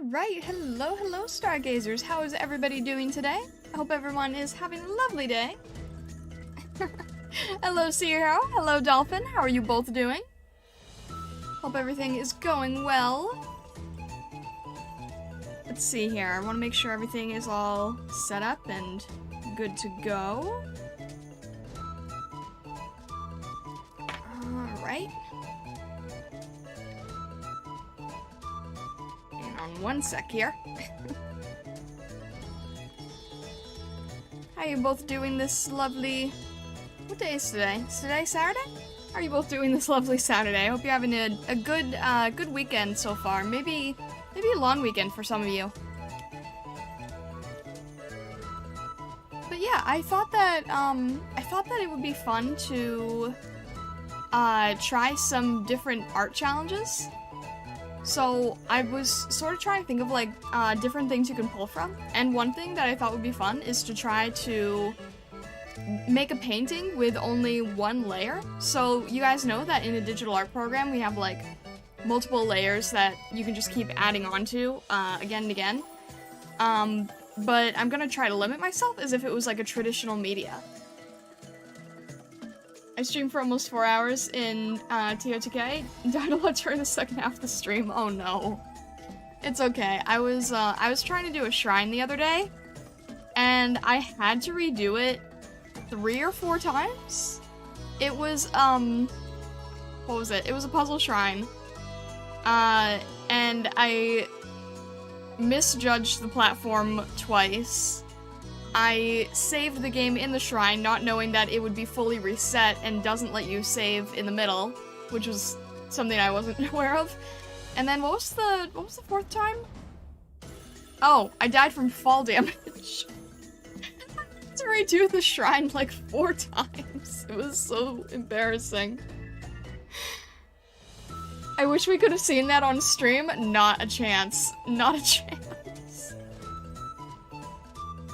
Alright, hello stargazers. How is everybody doing today? I hope everyone is having a lovely day. Hello Sea Hero, hello Dolphin, how are you both doing? Hope everything is going well. Let's see here, I want to make sure everything is all set up and good to go. Alright. On one sec here. How are you both doing this lovely... What day is today? Is today Saturday? How are you both doing this lovely Saturday? I hope you're having a good weekend so far. Maybe a long weekend for some of you. But yeah, I thought that it would be fun to try some different art challenges. So I was sort of trying to think of like different things you can pull from, and one thing that I thought would be fun is to try to make a painting with only one layer. So you guys know that in a digital art program we have like multiple layers that you can just keep adding on to again and again. But I'm gonna try to limit myself as if it was like a traditional media. I streamed for almost 4 hours in TOTK. Died a lot during the second half of the stream. Oh no. It's okay. I was trying to do a shrine the other day, and I had to redo it 3 or 4 times. It was, what was it? It was a puzzle shrine. And I misjudged the platform twice. I saved the game in the shrine, not knowing that it would be fully reset and doesn't let you save in the middle, which was something I wasn't aware of. And then what was the 4th time? Oh, I died from fall damage. I had to redo the shrine like 4 times. It was so embarrassing. I wish we could have seen that on stream. Not a chance. Not a chance.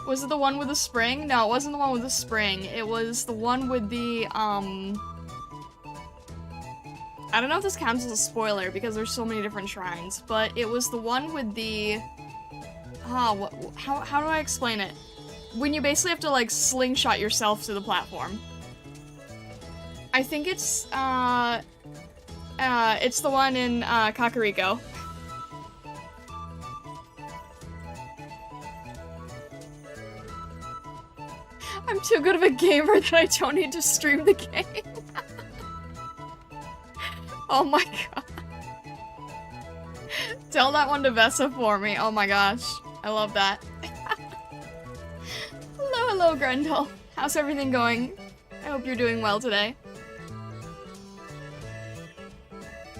Was it the one with the spring? No, it wasn't the one with the spring. It was the one with the, I don't know if this counts as a spoiler because there's so many different shrines, but it was the one with the, how do I explain it? When you basically have to, like, slingshot yourself to the platform. I think it's the one in, Kakariko. I'm too good of a gamer that I don't need to stream the game. Oh my god. Tell that one to Vessa for me. Oh my gosh. I love that. Hello, Grendel. How's everything going? I hope you're doing well today.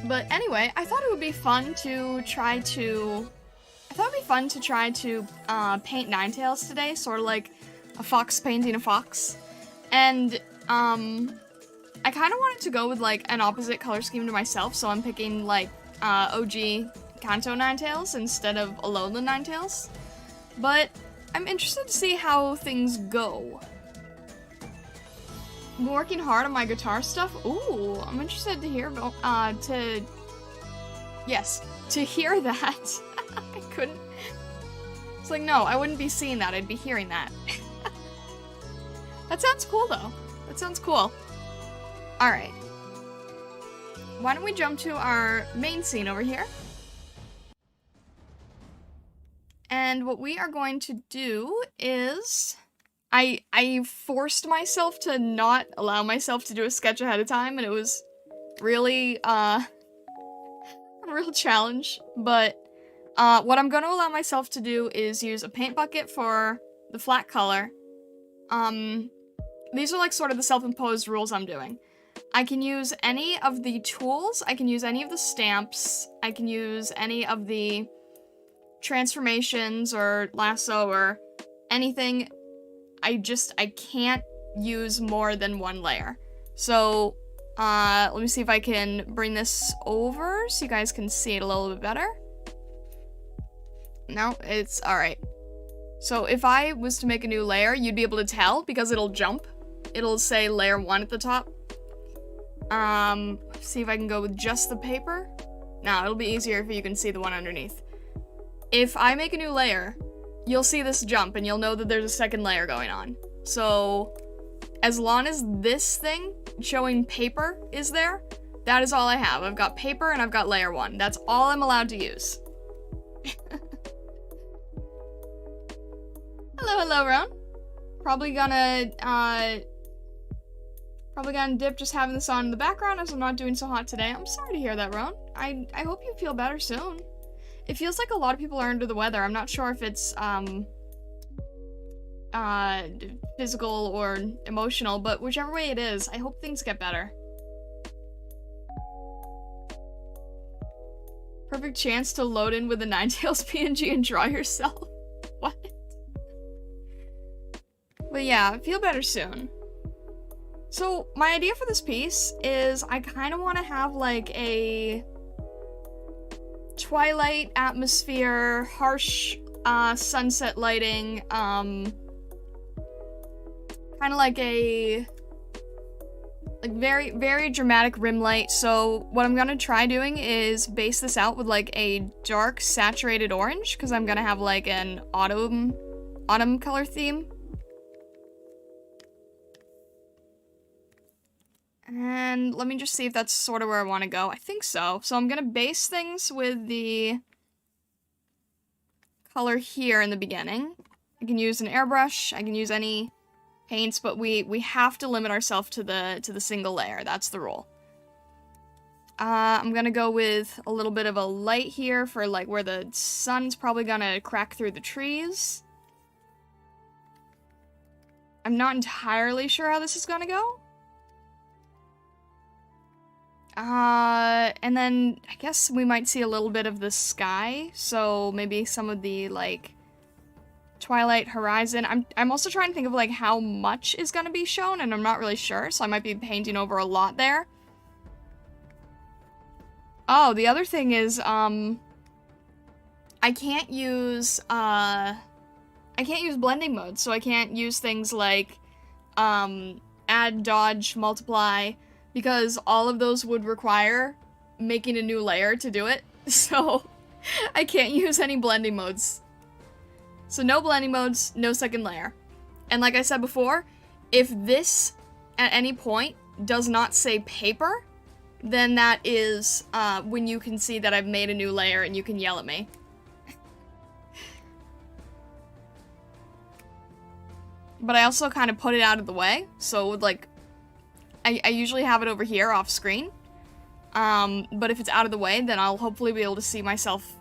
But anyway, I thought it would be fun to try to... paint Ninetales today, sort of like a fox painting a fox. And, I kind of wanted to go with, like, an opposite color scheme to myself, so I'm picking, like, OG Kanto Ninetales instead of Alolan Ninetales. But I'm interested to see how things go. I'm working hard on my guitar stuff. Ooh, I'm interested to hear about, to hear that. I couldn't... It's like, no, I wouldn't be seeing that, I'd be hearing that. That sounds cool, though. That sounds cool. Alright. Why don't we jump to our main scene over here? And what we are going to do is... I forced myself to not allow myself to do a sketch ahead of time, and it was really, a real challenge. But, what I'm gonna allow myself to do is use a paint bucket for the flat color. These are like sort of the self-imposed rules I'm doing. I can use any of the tools, I can use any of the stamps, I can use any of the transformations or lasso or anything. I can't use more than one layer. So, let me see if I can bring this over so you guys can see it a little bit better. No, it's alright. So if I was to make a new layer, you'd be able to tell because it'll jump. It'll say layer 1 at the top. See if I can go with just the paper. No, it'll be easier if you can see the one underneath. if I make a new layer, you'll see this jump and you'll know that there's a second layer going on. So as long as this thing showing paper is there, that is all I have. I've got paper and I've got layer 1. That's all I'm allowed to use. Hello, Ron. Probably gonna dip just having this on in the background as I'm not doing so hot today. I'm sorry to hear that, Ron. I hope you feel better soon. It feels like a lot of people are under the weather. I'm not sure if it's, physical or emotional, but whichever way it is, I hope things get better. Perfect chance to load in with the Ninetales PNG and draw yourself. What? But yeah, feel better soon. So, my idea for this piece is I kind of want to have like a twilight atmosphere, harsh sunset lighting, kind of like a very, very dramatic rim light. So what I'm gonna try doing is base this out with like a dark saturated orange, because I'm gonna have like an autumn color theme. And let me just see if that's sort of where I want to go. I think so. So I'm gonna base things with the color here in the beginning. I can use an airbrush, I can use any paints, but we have to limit ourselves to the single layer. That's the rule. I'm gonna go with a little bit of a light here for like where the sun's probably gonna crack through the trees. I'm not entirely sure how this is gonna go. And then I guess we might see a little bit of the sky, so maybe some of the like twilight horizon. I'm also trying to think of like how much is gonna be shown, and I'm not really sure, so I might be painting over a lot there. Oh, the other thing is, I can't use blending modes, so I can't use things like, add, dodge, multiply, because all of those would require making a new layer to do it, so I can't use any blending modes. So no blending modes, no second layer. And like I said before, if this, at any point, does not say paper, then that is when you can see that I've made a new layer and you can yell at me. But I also kind of put it out of the way, so like, I usually have it over here off screen. But if it's out of the way, then I'll hopefully be able to see myself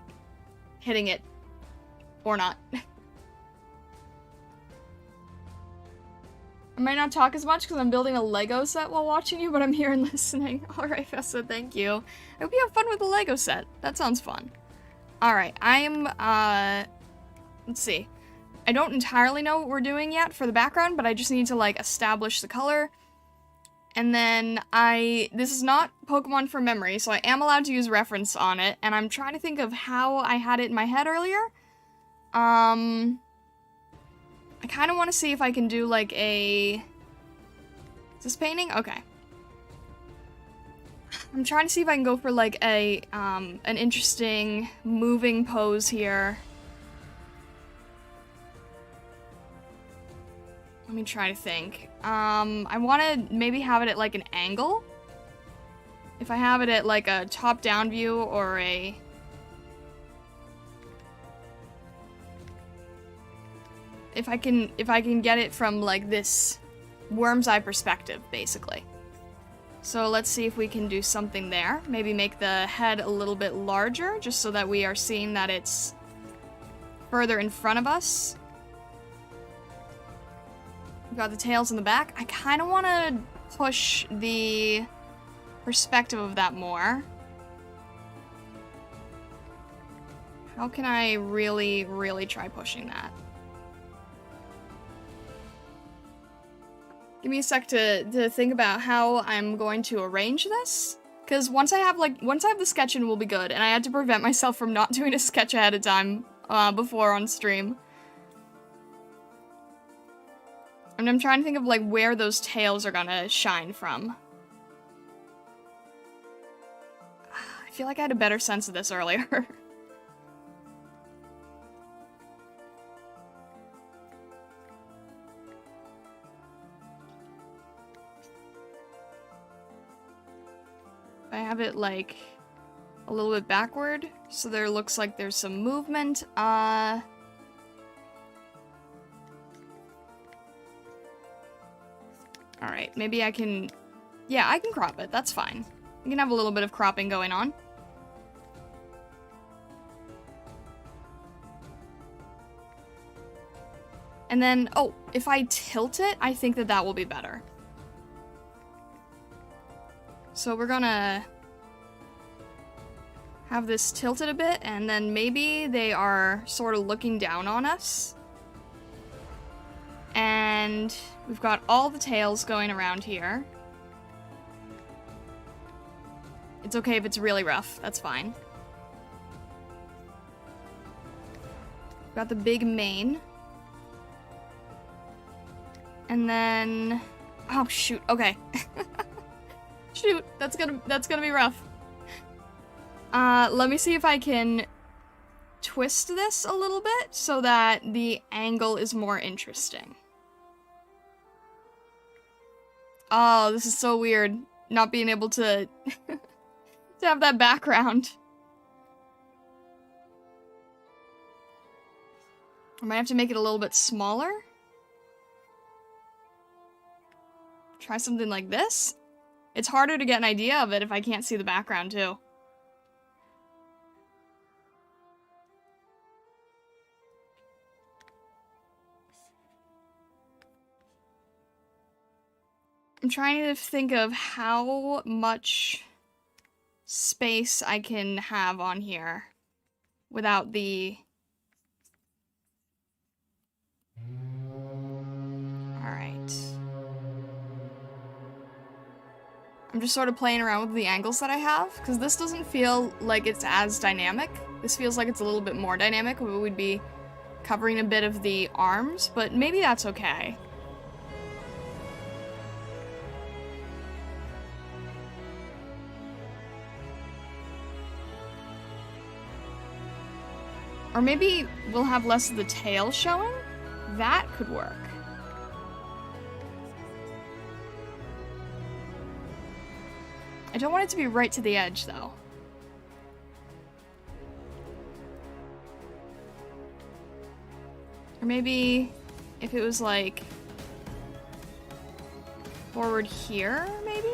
hitting it. Or not. I might not talk as much because I'm building a Lego set while watching you, but I'm here and listening. Alright, Fessa, thank you. I hope you have fun with the Lego set. That sounds fun. Alright, I'm, let's see. I don't entirely know what we're doing yet for the background, but I just need to, like, establish the color. And then this is not Pokemon from memory, so I am allowed to use reference on it, and I'm trying to think of how I had it in my head earlier. I kind of want to see if I can do like is this painting? Okay. I'm trying to see if I can go for like an interesting moving pose here. Let me try to think. I want to maybe have it at like an angle. If I have it at like a top-down view or a... If I can get it from like this worm's eye perspective, basically. So let's see if we can do something there. Maybe make the head a little bit larger, just so that we are seeing that it's further in front of us. We've got the tails in the back. I kind of want to push the perspective of that more. How can I really, really try pushing that? Give me a sec to think about how I'm going to arrange this. Because once I have the sketch in, we'll be good. And I had to prevent myself from not doing a sketch ahead of time before on stream. And I'm trying to think of like where those tails are gonna shine from. I feel like I had a better sense of this earlier. I have it, like, a little bit backward, so there looks like there's some movement. Alright, maybe I can... Yeah, I can crop it. That's fine. You can have a little bit of cropping going on. And then, oh, if I tilt it, I think that that will be better. So we're gonna have this tilted a bit, and then maybe they are sort of looking down on us. And we've got all the tails going around here. It's okay if it's really rough, that's fine. We've got the big mane. And then... Oh, shoot, okay. Shoot, that's gonna be rough. Let me see if I can twist this a little bit so that the angle is more interesting. Oh, this is so weird, not being able to to have that background. I might have to make it a little bit smaller. Try something like this. It's harder to get an idea of it if I can't see the background, too. I'm trying to think of how much space I can have on here without the... Alright. I'm just sort of playing around with the angles that I have, because this doesn't feel like it's as dynamic. This feels like it's a little bit more dynamic. We would be covering a bit of the arms, but maybe that's okay. Or maybe we'll have less of the tail showing? That could work. I don't want it to be right to the edge, though. Or maybe if it was, like, forward here, maybe?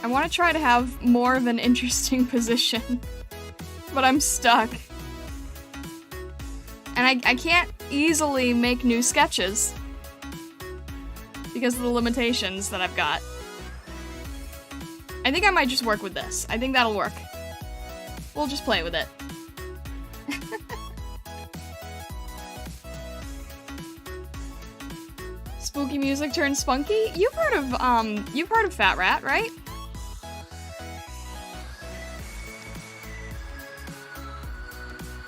I want to try to have more of an interesting position, but I'm stuck. And I can't easily make new sketches because of the limitations that I've got. I think I might just work with this. I think that'll work. We'll just play with it. Spooky music turns spunky? You've heard of Fat Rat, right?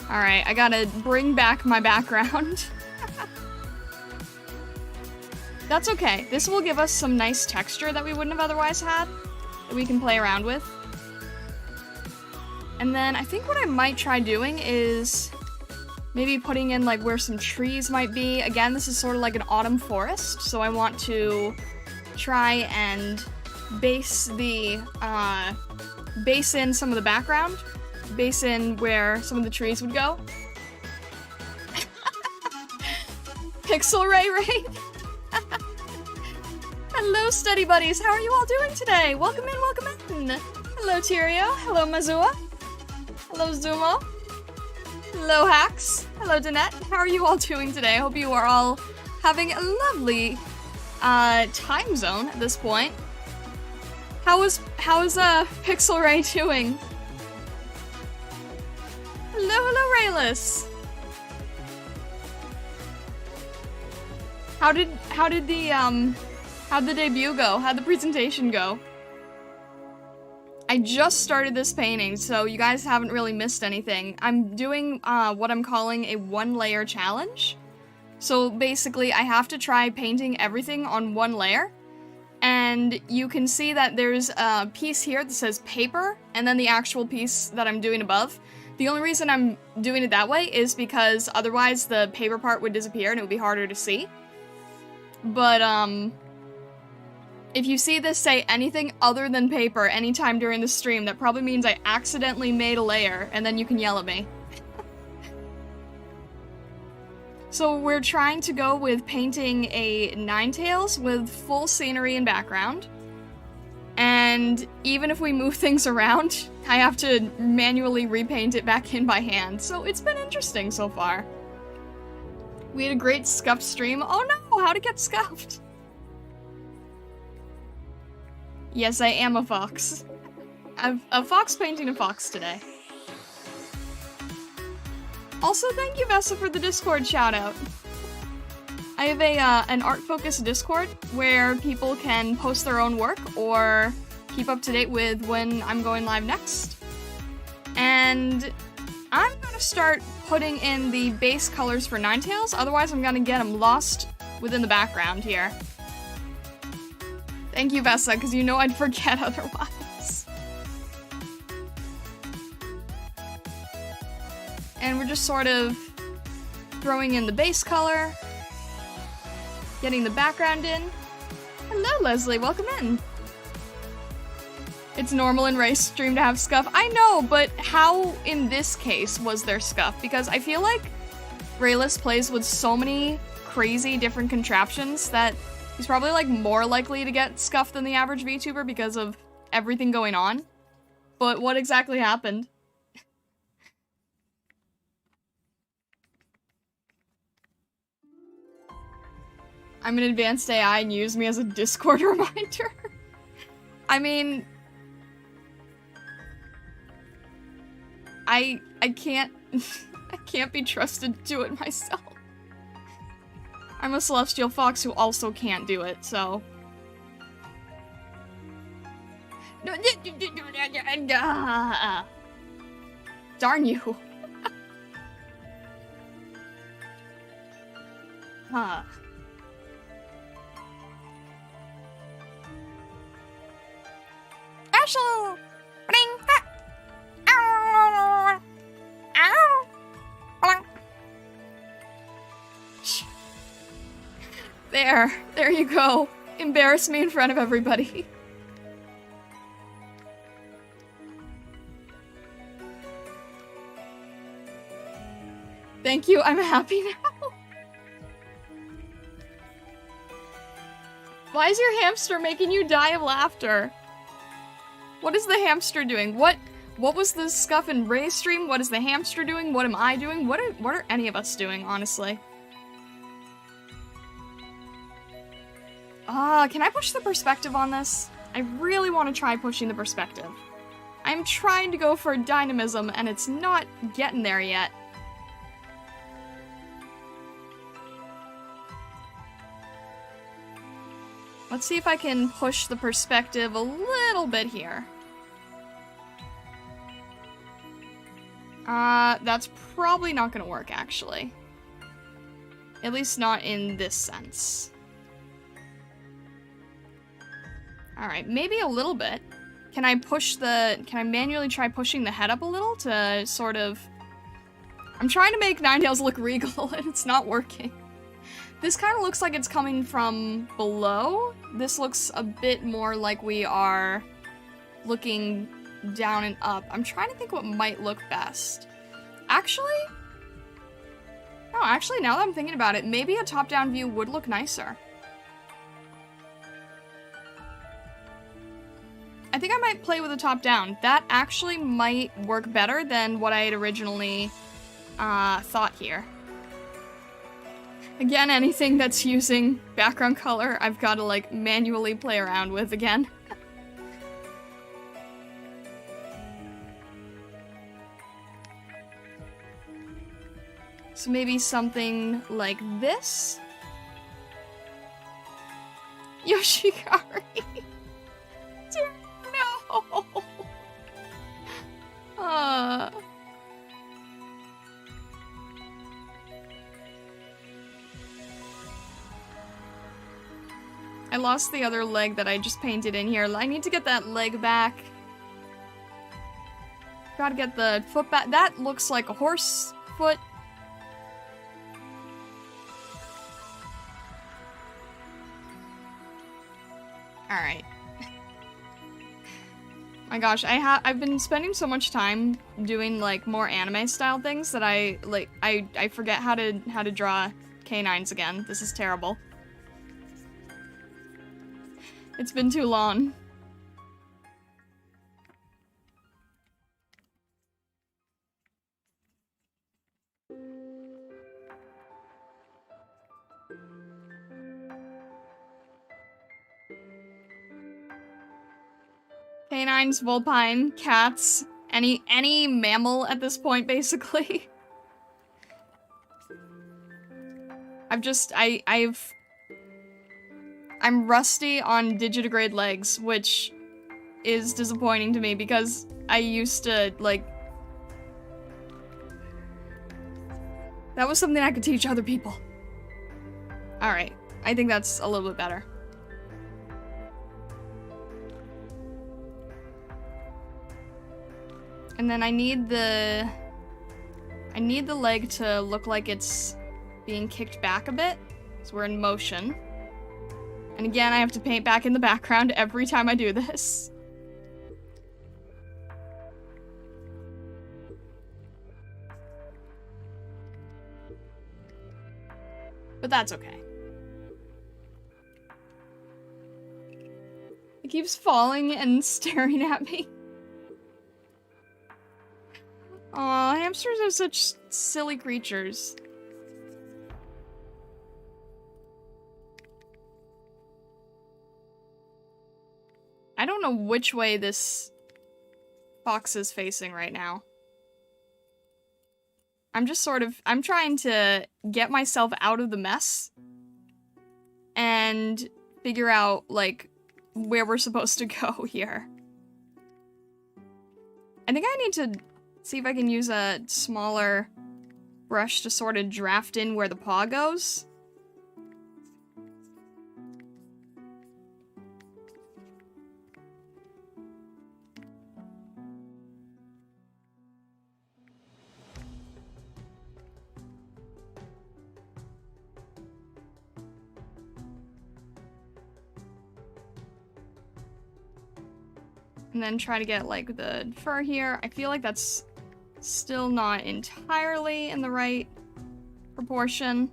Alright, I gotta bring back my background. That's okay. This will give us some nice texture that we wouldn't have otherwise had, that we can play around with. And then I think what I might try doing is maybe putting in like where some trees might be. Again, this is sort of like an autumn forest, so I want to try and base in some of the background. Base in where some of the trees would go. Pixel Ray Ray. Hello, study buddies. How are you all doing today? Welcome in, welcome in. Hello, Tyrio. Hello, Mazua. Hello, Zumo. Hello, Hax. Hello, Danette. How are you all doing today? I hope you are all having a lovely time zone at this point. How is Pixel Ray doing? Hello, Rayless. How'd the debut go? How'd the presentation go? I just started this painting, so you guys haven't really missed anything. I'm doing what I'm calling a one-layer challenge. So basically, I have to try painting everything on one layer. And you can see that there's a piece here that says paper, and then the actual piece that I'm doing above. The only reason I'm doing it that way is because otherwise the paper part would disappear and it would be harder to see. But, if you see this say anything other than paper anytime during the stream, that probably means I accidentally made a layer, and then you can yell at me. So we're trying to go with painting a Ninetales with full scenery and background. And even if we move things around, I have to manually repaint it back in by hand. So it's been interesting so far. We had a great scuffed stream. Oh no, how'd it get scuffed? Yes, I am a fox. I'm a fox painting a fox today. Also, thank you, Vessa, for the Discord shoutout. I have an art-focused Discord where people can post their own work or keep up to date with when I'm going live next. And I'm gonna start putting in the base colors for Ninetales, otherwise I'm gonna get them lost within the background here. Thank you, Vessa, because you know I'd forget otherwise. And we're just sort of throwing in the base color, getting the background in. Hello, Leslie, welcome in. It's normal in Ray's stream to have scuff. I know, but how in this case was there scuff? Because I feel like Rayless plays with so many crazy different contraptions that he's probably like more likely to get scuffed than the average VTuber because of everything going on. But what exactly happened? I'm an advanced AI and use me as a Discord reminder. I mean, I can't I can't be trusted to do it myself. I'm a celestial fox who also can't do it, so. Darn you. Huh. Ashley! Bling! Ow! Ow! Bling! There you go. Embarrass me in front of everybody. Thank you, I'm happy now. Why is your hamster making you die of laughter? What is the hamster doing? What was the scuff in Ray's stream? What is the hamster doing? What am I doing? What are any of us doing, honestly? Can I push the perspective on this? I really want to try pushing the perspective. I'm trying to go for dynamism, and it's not getting there yet. Let's see if I can push the perspective a little bit here. That's probably not gonna work, actually. At least not in this sense. Alright, maybe a little bit. Can I manually try pushing the head up a little to sort of... I'm trying to make Ninetales look regal, and it's not working. This kind of looks like it's coming from below. This looks a bit more like we are looking down and up. I'm trying to think what might look best. Actually, now that I'm thinking about it, maybe a top-down view would look nicer. I think I might play with a top-down. That actually might work better than what I had originally thought here. Again, anything that's using background color, I've got to, like, manually play around with again. So maybe something like this? Yoshikari! Dear, no! I lost the other leg that I just painted in here. I need to get that leg back. Gotta get the foot back. That looks like a horse foot. Alright. My gosh, I've been spending so much time doing like more anime style things that I forget how to draw canines again. This is terrible. It's been too long. Canines, vulpine, cats, any mammal at this point, basically. I'm rusty on digitigrade legs, which is disappointing to me because I used to, like... That was something I could teach other people. Alright, I think that's a little bit better. And then I need the leg to look like it's being kicked back a bit, so we're in motion. And again, I have to paint back in the background every time I do this. But that's okay. It keeps falling and staring at me. Aw, hamsters are such silly creatures. I don't know which way this fox is facing right now. I'm trying to get myself out of the mess and figure out, like, where we're supposed to go here. I think I need to see if I can use a smaller brush to sort of draft in where the paw goes. And then try to get, like, the fur here. I feel like that's still not entirely in the right proportion.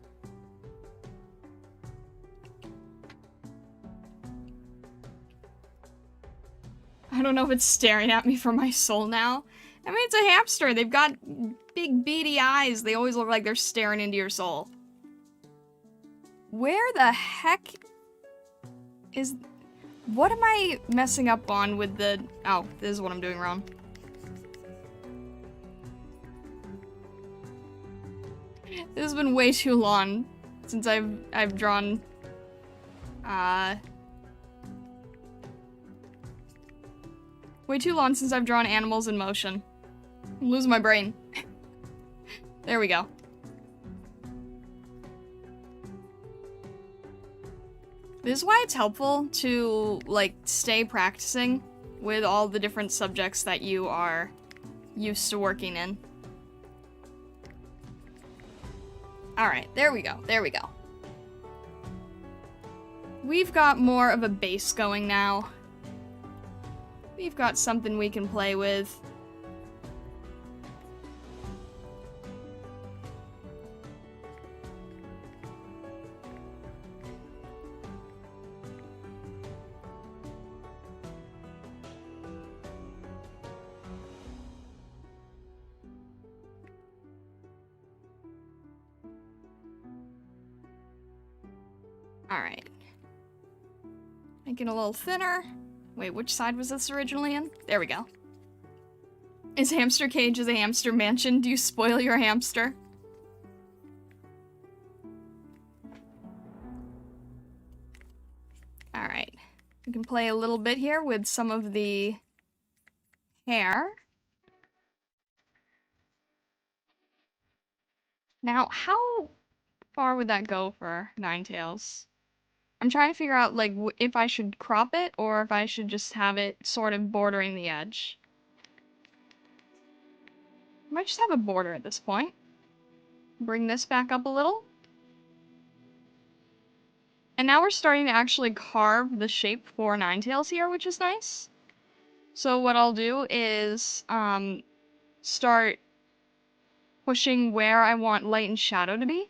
I don't know if it's staring at me from my soul now. I mean, it's a hamster. They've got big beady eyes. They always look like they're staring into your soul. Where the heck is... What am I messing up on with the... Oh, this is what I'm doing wrong. This has been way too long since I've drawn... Way too long since I've drawn animals in motion. I'm losing my brain. There we go. This is why it's helpful to, like, stay practicing with all the different subjects that you are used to working in. Alright, there we go, there we go. We've got more of a base going now. We've got something we can play with. Alright. Make it a little thinner. Wait, which side was this originally in? There we go. Is hamster cage as a hamster mansion? Do you spoil your hamster? Alright. We can play a little bit here with some of the hair. Now, how far would that go for Ninetales? I'm trying to figure out, like, if I should crop it or if I should just have it sort of bordering the edge. I might just have a border at this point. Bring this back up a little. And now we're starting to actually carve the shape for Ninetales here, which is nice. So what I'll do is, start pushing where I want light and shadow to be.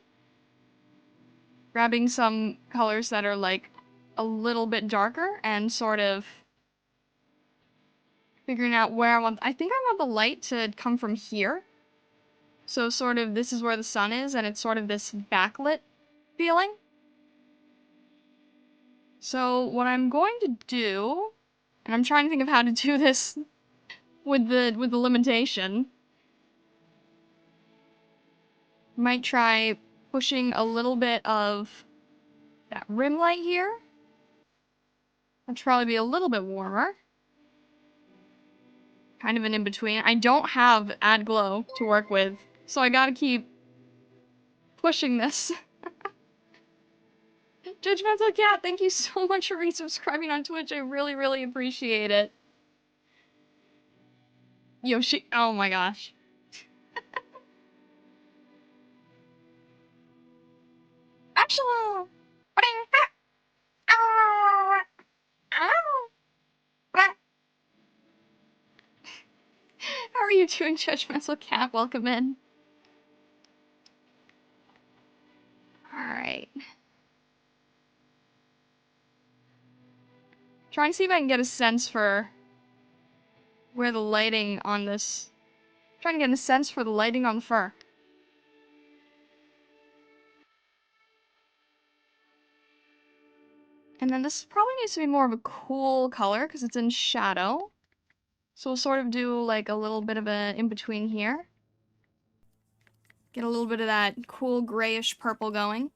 Grabbing some colors that are, like, a little bit darker and sort of figuring out where I think I want the light to come from here. So sort of this is where the sun is, and it's sort of this backlit feeling. So what I'm going to do, and I'm trying to think of how to do this with the limitation. Might try pushing a little bit of that rim light here. That'll probably be a little bit warmer. Kind of an in-between. I don't have add glow to work with, so I gotta keep pushing this. Judgmental Cat, thank you so much for resubscribing on Twitch. I really, really appreciate it. Yoshi, oh my gosh. Actually, how are you doing, Judgmental Cat? Welcome in. Alright. Trying to see if I can get a sense for where the lighting on this... Trying to get a sense for the lighting on the fur. And then this probably needs to be more of a cool color because it's in shadow. So we'll sort of do like a little bit of a in-between here. Get a little bit of that cool grayish purple going.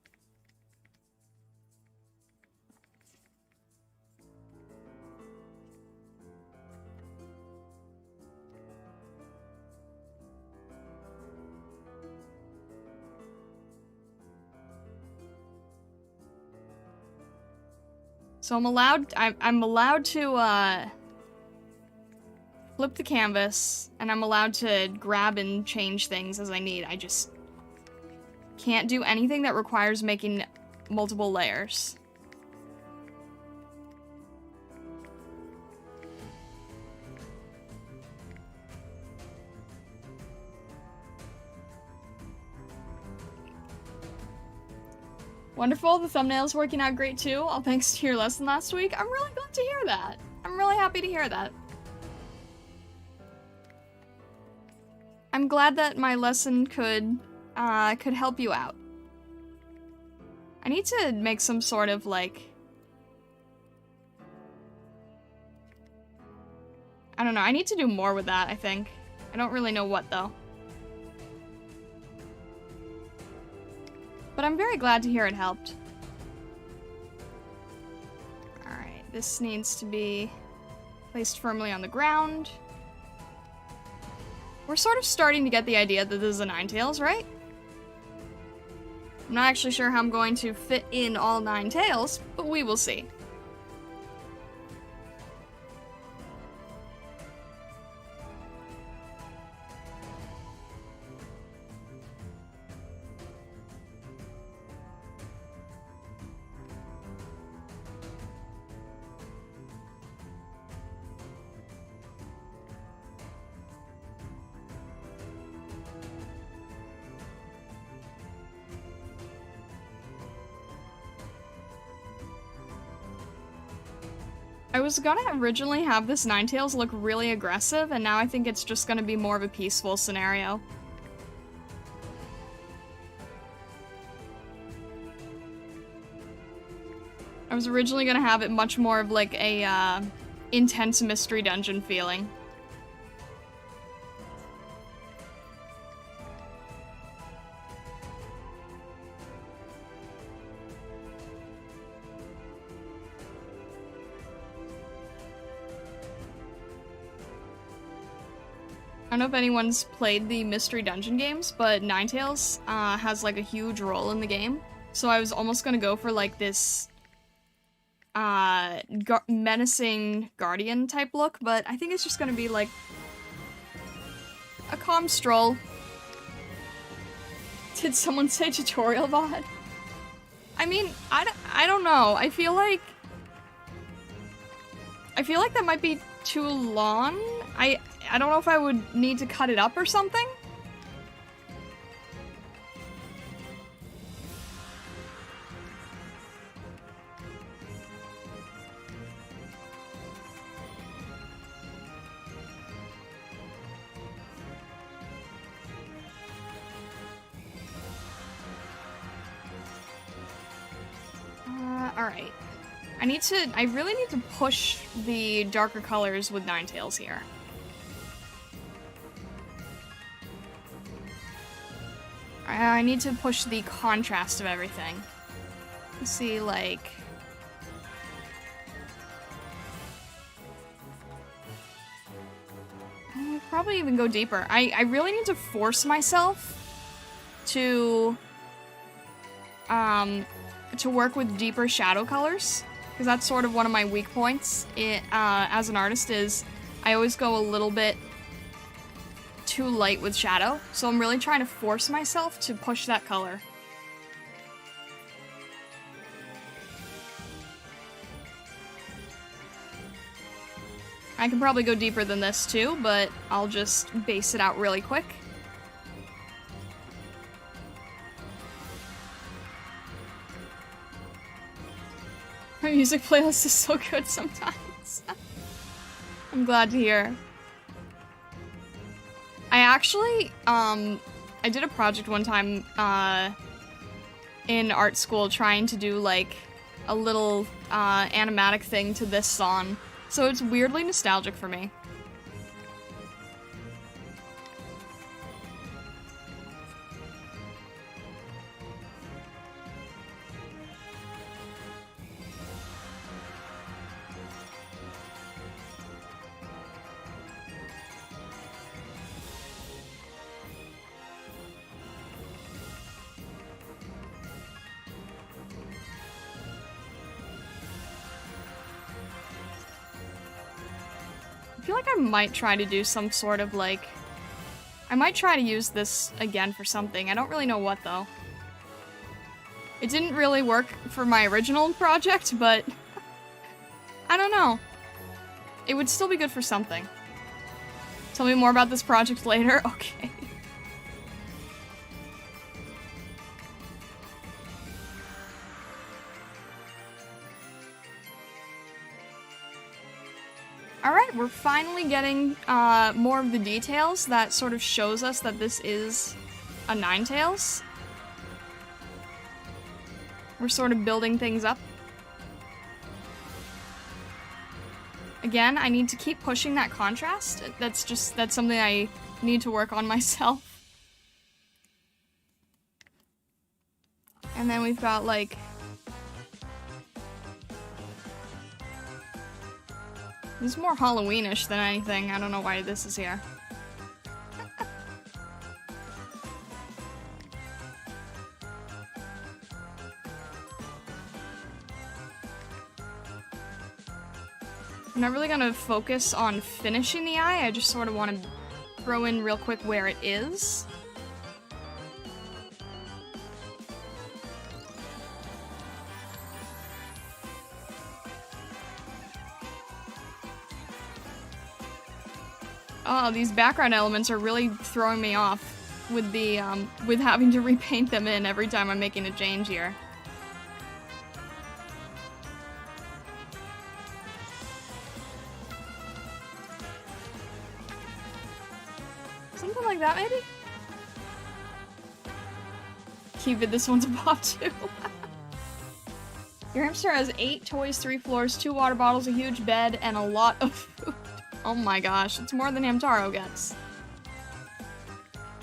So I'm allowed to flip the canvas, and I'm allowed to grab and change things as I need. I just can't do anything that requires making multiple layers. Wonderful, the thumbnail's working out great too, all thanks to your lesson last week. I'm really glad to hear that. I'm really happy to hear that. I'm glad that my lesson could help you out. I need to make some sort of, like... I don't know, I need to do more with that, I think. I don't really know what, though. But I'm very glad to hear it helped. Alright, this needs to be placed firmly on the ground. We're sort of starting to get the idea that this is a Ninetales, right? I'm not actually sure how I'm going to fit in all Ninetales, but we will see. I was gonna originally have this Ninetales look really aggressive, and now I think it's just gonna be more of a peaceful scenario. I was originally gonna have it much more of like a, intense mystery dungeon feeling. I don't know if anyone's played the Mystery Dungeon games, but Ninetales has like a huge role in the game. So I was almost gonna go for like this menacing guardian type look, but I think it's just gonna be like a calm stroll. Did someone say tutorial VOD? I mean, I don't know. I feel like that might be too long. I don't know if I would need to cut it up or something. Alright. I really need to push the darker colors with Ninetales here. I need to push the contrast of everything. Let's see, like... I'll probably even go deeper. I really need to force myself to work with deeper shadow colors, because that's sort of one of my weak points as an artist, is I always go a little bit too light with shadow, so I'm really trying to force myself to push that color. I can probably go deeper than this too, but I'll just base it out really quick. My music playlist is so good sometimes. I'm glad to hear. I actually, I did a project one time, in art school trying to do, like, a little, animatic thing to this song. So it's weirdly nostalgic for me. I feel like I might try to do some sort of, like... I might try to use this again for something. I don't really know what, though. It didn't really work for my original project, but... I don't know. It would still be good for something. Tell me more about this project later? Okay. Alright, we're finally getting more of the details that sort of shows us that this is a Ninetales. We're sort of building things up. Again, I need to keep pushing that contrast. That's something I need to work on myself. And then we've got, like... This is more Halloweenish than anything. I don't know why this is here. I'm not really gonna focus on finishing the eye, I just sort of want to throw in real quick where it is. Oh, these background elements are really throwing me off with the, with having to repaint them in every time I'm making a change here. Something like that, maybe? Keep it, this one's a pop too. Your hamster has 8 toys, 3 floors, 2 water bottles, a huge bed, and a lot of food. Oh my gosh, it's more than Hamtaro gets.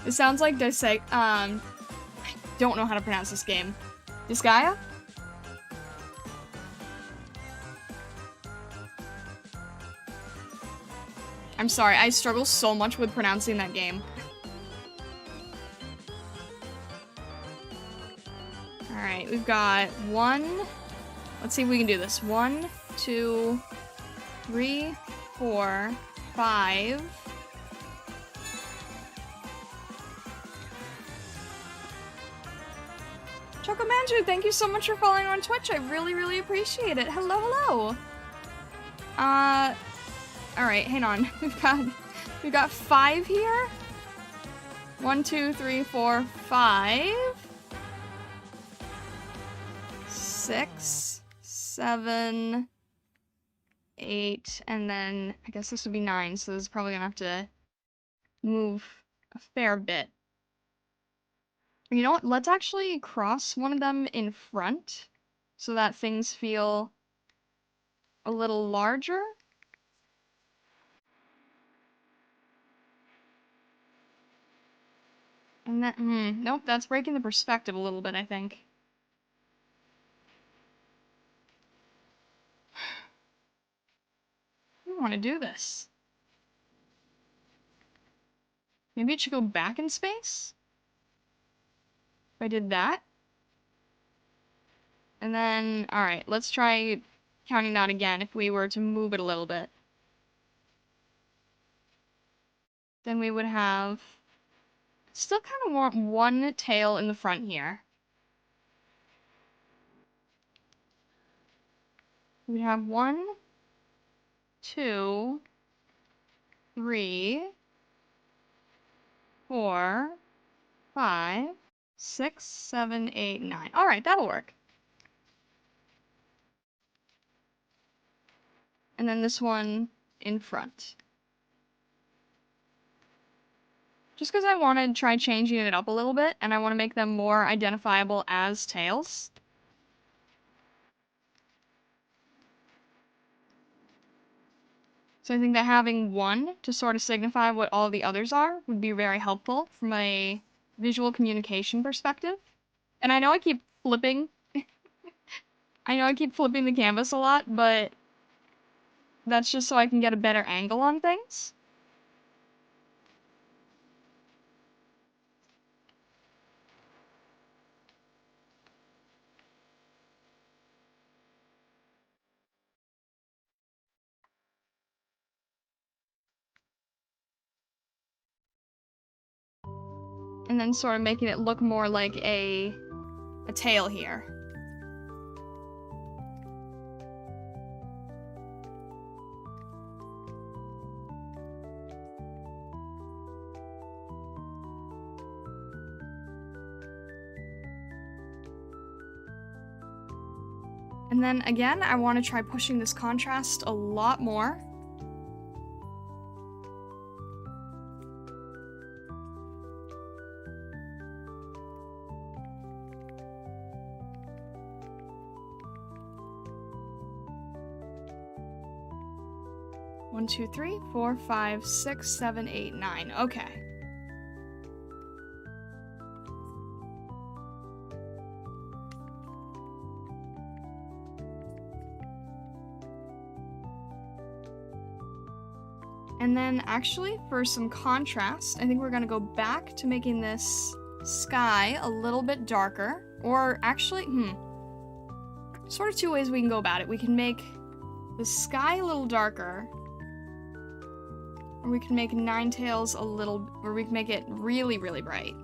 It sounds like I don't know how to pronounce this game. Disgaea? I'm sorry, I struggle so much with pronouncing that game. Alright, we've got 1... Let's see if we can do this. 1, 2, 3, 4, 5. Chocomanju, thank you so much for following on Twitch. I really, really appreciate it. Hello, hello. Alright, hang on. We've got 5 here. 1, 2, 3, 4, 5. 6, 7, 8, and then I guess this would be 9, so this is probably gonna have to move a fair bit. You know what? Let's actually cross one of them in front so that things feel a little larger. And that, nope, that's breaking the perspective a little bit, I think. I don't want to do this. Maybe it should go back in space? If I did that? And then, alright, let's try counting that again if we were to move it a little bit. Then we would have... Still kind of want one tail in the front here. We'd have 1, 2, 3, 4, 5, 6, 7, 8, 9. Alright, that'll work. And then this one in front. Just because I want to try changing it up a little bit, and I want to make them more identifiable as tails. So I think that having one to sort of signify what all the others are would be very helpful from a visual communication perspective. And I know I keep flipping. I know I keep flipping the canvas a lot, but that's just so I can get a better angle on things. And then sort of making it look more like a tail here. And then again, I want to try pushing this contrast a lot more. One, 2, 3, 4, 5, 6, 7, 8, 9. Okay. And then actually, for some contrast, I think we're gonna go back to making this sky a little bit darker. Or actually, sort of 2 ways we can go about it. We can make the sky a little darker, or we can make Ninetales a little, or we can make it really, really bright.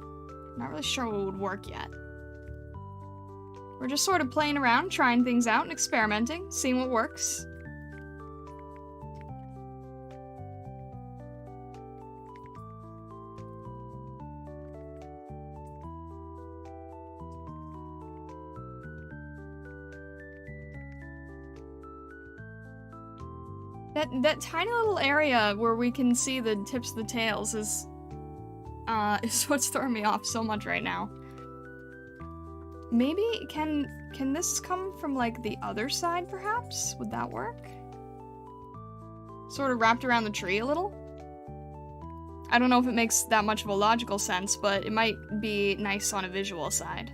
Not really sure what would work yet. We're just sort of playing around, trying things out and experimenting, seeing what works. That tiny little area where we can see the tips of the tails is what's throwing me off so much right now. Maybe, can this come from, like, the other side, perhaps? Would that work? Sort of wrapped around the tree a little? I don't know if it makes that much of a logical sense, but it might be nice on a visual side.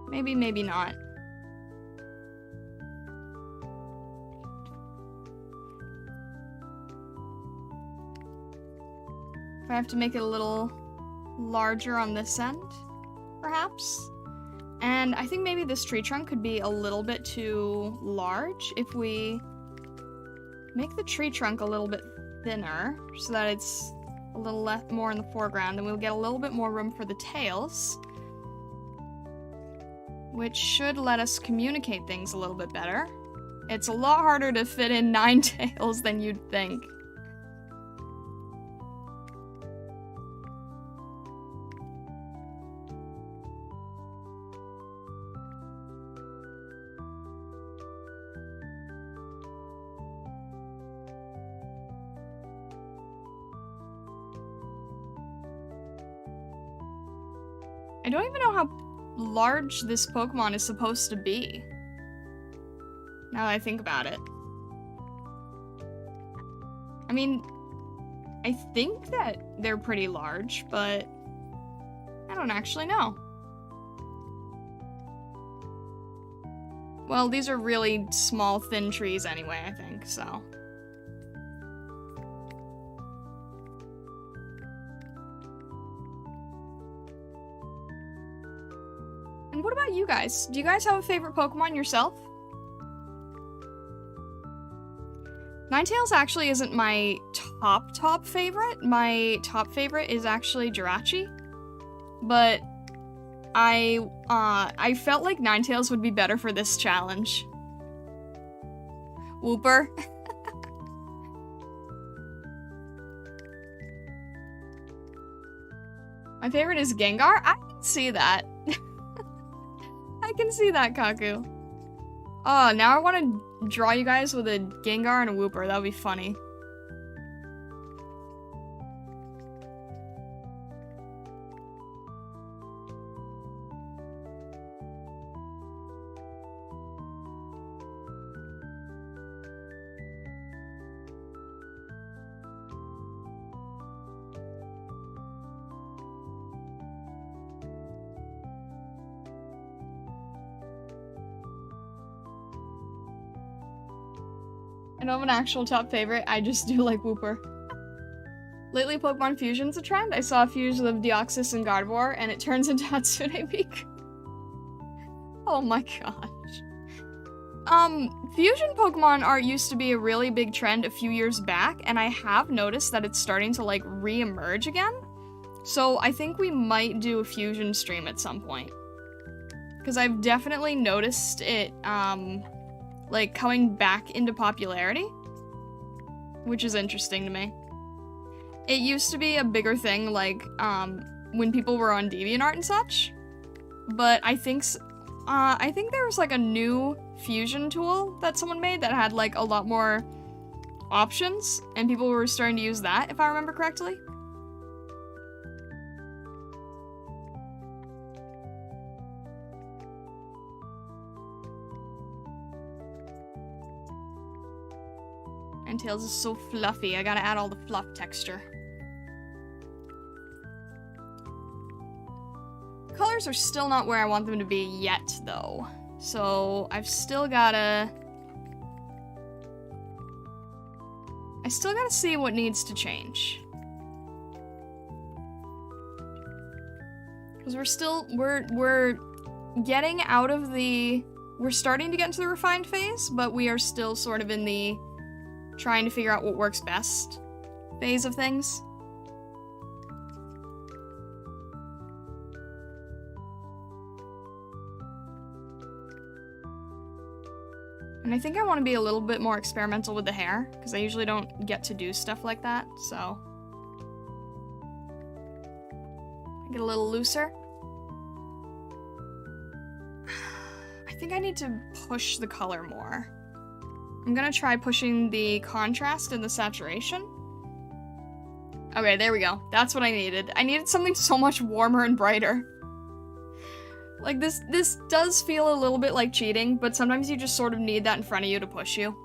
Maybe, maybe not. If I have to make it a little larger on this end, perhaps? And I think maybe this tree trunk could be a little bit too large if we make the tree trunk a little bit thinner so that it's a little more in the foreground. Then we'll get a little bit more room for the tails, which should let us communicate things a little bit better. It's a lot harder to fit in 9 tails than you'd think. I don't even know how large this Pokemon is supposed to be, now that I think about it. I mean, I think that they're pretty large, but I don't actually know. Well, these are really small, thin trees anyway, I think, so. And what about you guys? Do you guys have a favorite Pokemon yourself? Ninetales actually isn't my top favorite. My top favorite is actually Jirachi. But I felt like Ninetales would be better for this challenge. Wooper. My favorite is Gengar. I can see that. I can see that, Kaku. Oh, now I want to draw you guys with a Gengar and a Wooper. That would be funny. I don't have an actual top favorite, I just do like Wooper. Lately, Pokemon Fusion's a trend. I saw a fusion of Deoxys and Gardevoir, and it turns into Hatsune Miku. Oh my gosh. Fusion Pokemon art used to be a really big trend a few years back, and I have noticed that it's starting to, like, re-emerge again. So I think we might do a Fusion stream at some point. Because I've definitely noticed it, like, coming back into popularity, which is interesting to me. It used to be a bigger thing, like, when people were on DeviantArt and such, but I think there was, like, a new fusion tool that someone made that had, like, a lot more options, and people were starting to use that, if I remember correctly. Ninetales is so fluffy. I gotta add all the fluff texture. Colors are still not where I want them to be yet, though. So I've still gotta... see what needs to change. Because we're getting out of the... We're starting to get into the refined phase, but we are still sort of in the trying to figure out what works best phase of things. And I think I want to be a little bit more experimental with the hair, because I usually don't get to do stuff like that, so. Get a little looser. I think I need to push the color more. I'm gonna try pushing the contrast and the saturation. Okay, there we go. That's what I needed. I needed something so much warmer and brighter. Like, this does feel a little bit like cheating, but sometimes you just sort of need that in front of you to push you.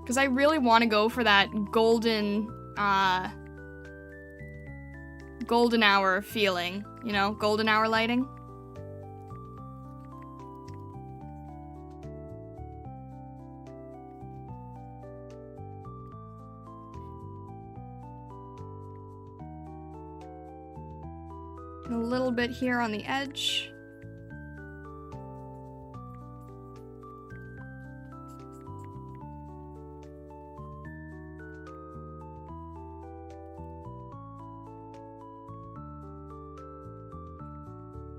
Because I really want to go for that golden hour feeling, you know? Golden hour lighting. And a little bit here on the edge.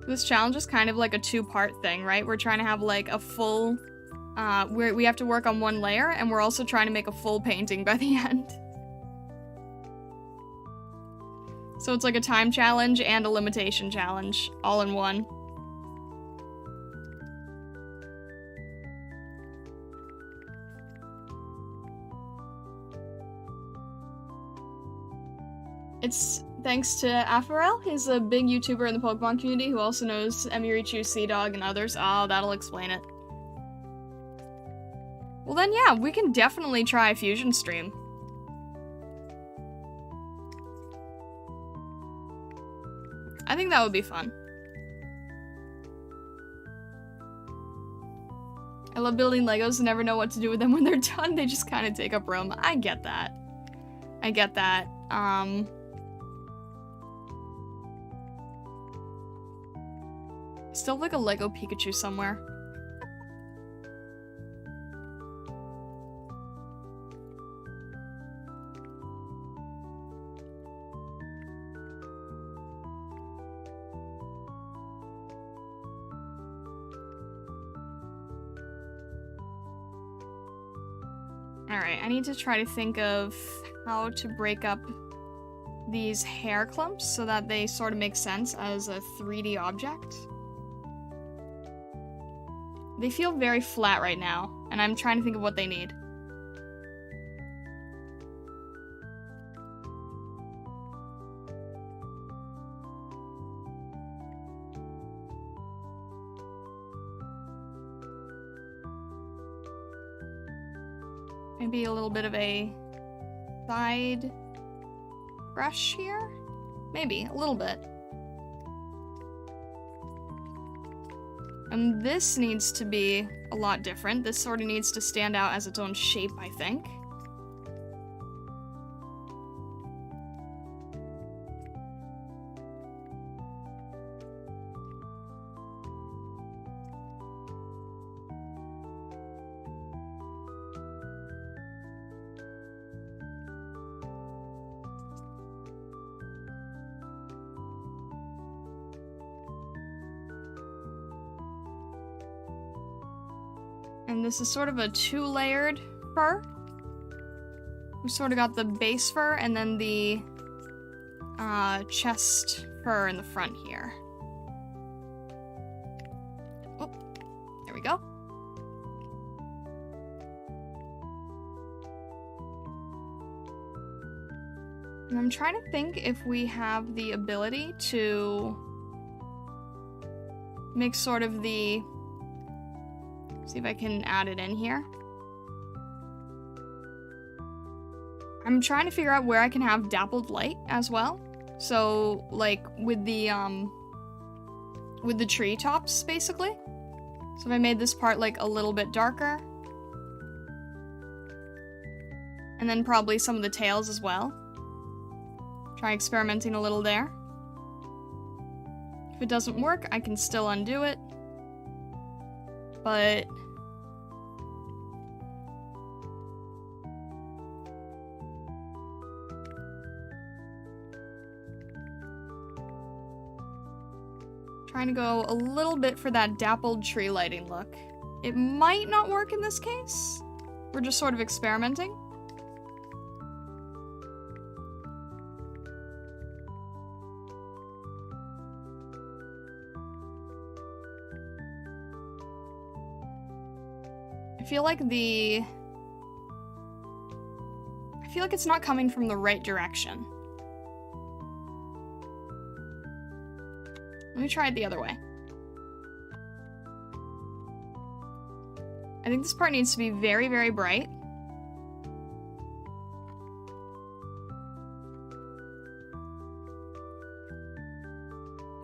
This challenge is kind of like a two-part thing, right? We're trying to have like a full, we have to work on one layer, and we're also trying to make a full painting by the end. So it's like a time challenge and a limitation challenge, all in one. It's thanks to Aphorel. He's a big YouTuber in the Pokemon community who also knows Emirichu, Seadog, and others. Oh, that'll explain it. Well then, yeah, we can definitely try a fusion stream. I think that would be fun. I love building Legos and never know what to do with them when they're done. They just kind of take up room. I get that. I get that. Still have like a Lego Pikachu somewhere. Alright, I need to try to think of how to break up these hair clumps so that they sort of make sense as a 3D object. They feel very flat right now, and I'm trying to think of what they need. Maybe a little bit of a side brush here? Maybe, a little bit. And this needs to be a lot different. This sort of needs to stand out as its own shape, I think. And this is sort of a two-layered fur. We sort of got the base fur and then the chest fur in the front here. Oh, there we go. And I'm trying to think if we have the ability to make sort of the... See if I can add it in here. I'm trying to figure out where I can have dappled light as well. So, like, with the tree tops, basically. So if I made this part, like, a little bit darker. And then probably some of the tails as well. Try experimenting a little there. If it doesn't work, I can still undo it. But... trying to go a little bit for that dappled tree lighting look. It might not work in this case. We're just sort of experimenting. I feel like it's not coming from the right direction. Let me try it the other way. I think this part needs to be very, very bright.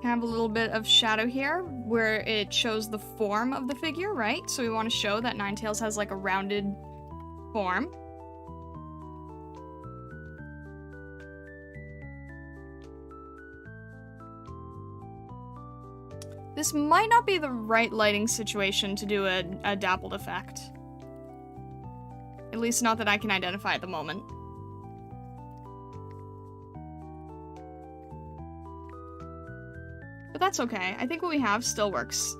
Have a little bit of shadow here where it shows the form of the figure, right? So we want to show that Ninetales has like a rounded form. This might not be the right lighting situation to do a dappled effect. At least not that I can identify at the moment. But that's okay. I think what we have still works.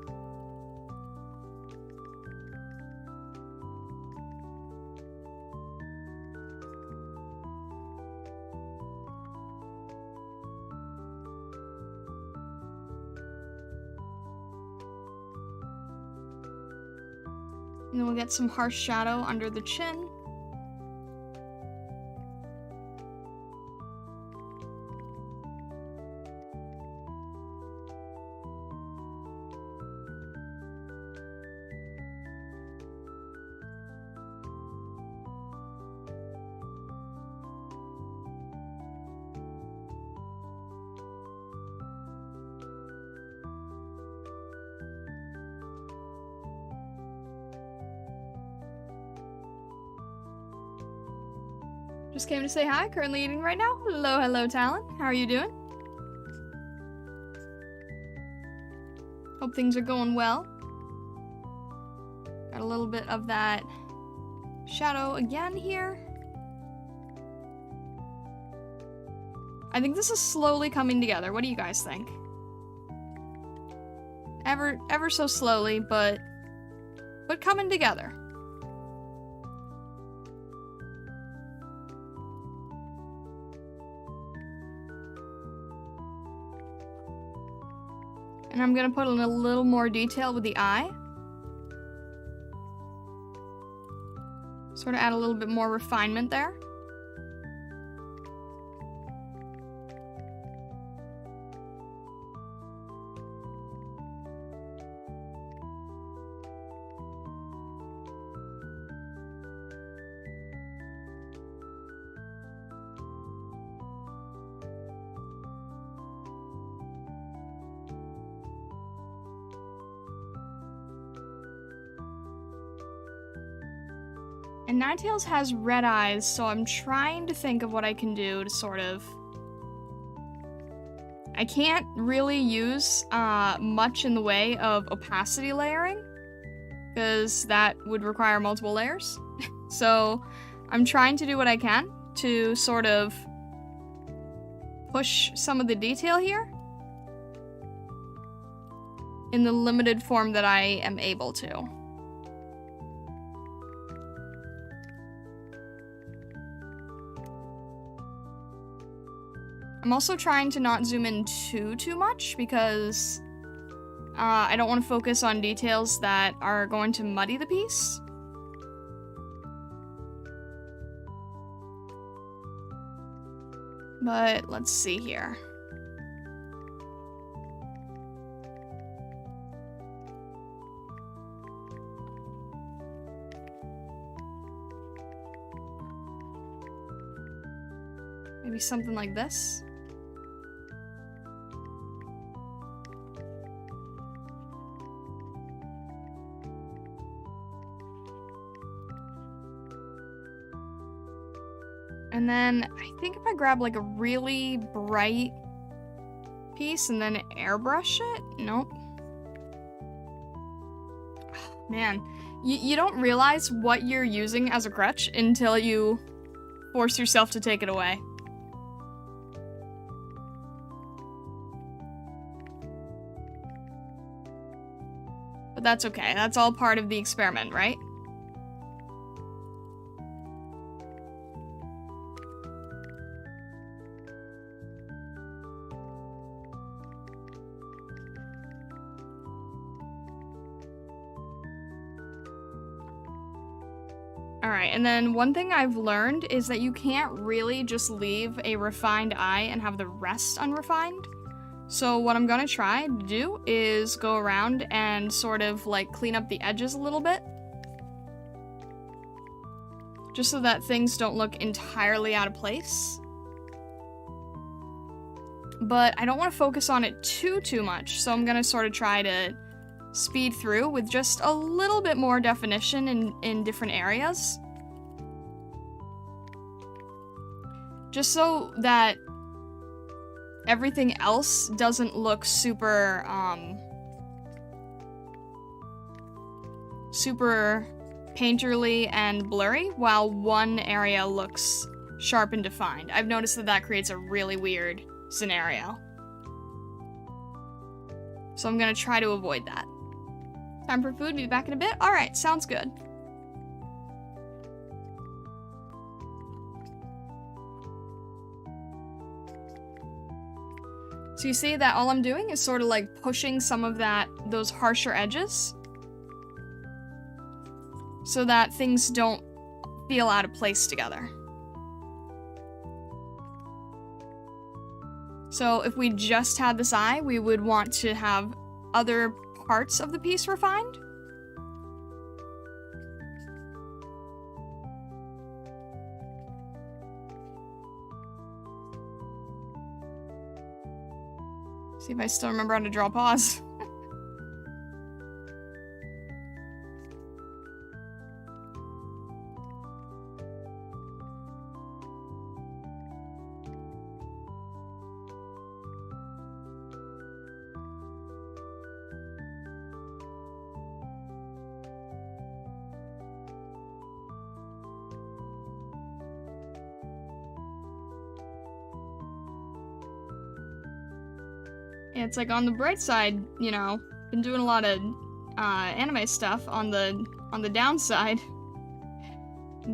And then we'll get some harsh shadow under the chin. Just came to say hi, currently eating right now. Hello, hello, Talon. How are you doing? Hope things are going well. Got a little bit of that shadow again here. I think this is slowly coming together. What do you guys think? Ever so slowly, but coming together. And I'm gonna put in a little more detail with the eye. Sort of add a little bit more refinement there. And Ninetales has red eyes, so I'm trying to think of what I can do to sort of... I can't really use much in the way of opacity layering, because that would require multiple layers. So I'm trying to do what I can to sort of push some of the detail here in the limited form that I am able to. I'm also trying to not zoom in too much because I don't want to focus on details that are going to muddy the piece. But let's see here. Maybe something like this. And then I think if I grab like a really bright piece and then airbrush it, nope. Man, you don't realize what you're using as a crutch until you force yourself to take it away. But that's okay, that's all part of the experiment, right? Alright, and then one thing I've learned is that you can't really just leave a refined eye and have the rest unrefined. So what I'm gonna try to do is go around and sort of like clean up the edges a little bit. Just so that things don't look entirely out of place. But I don't want to focus on it too much, so I'm gonna sort of try to speed through with just a little bit more definition in different areas. Just so that everything else doesn't look super, super painterly and blurry, while one area looks sharp and defined. I've noticed that that creates a really weird scenario. So I'm gonna try to avoid that. Time for food, be back in a bit. Alright, sounds good. So you see that all I'm doing is sort of like pushing some of those harsher edges so that things don't feel out of place together. So if we just had this eye, we would want to have other parts of the piece refined. See if I still remember how to draw paws. Yeah, it's like on the bright side, you know, been doing a lot of anime stuff. On the downside,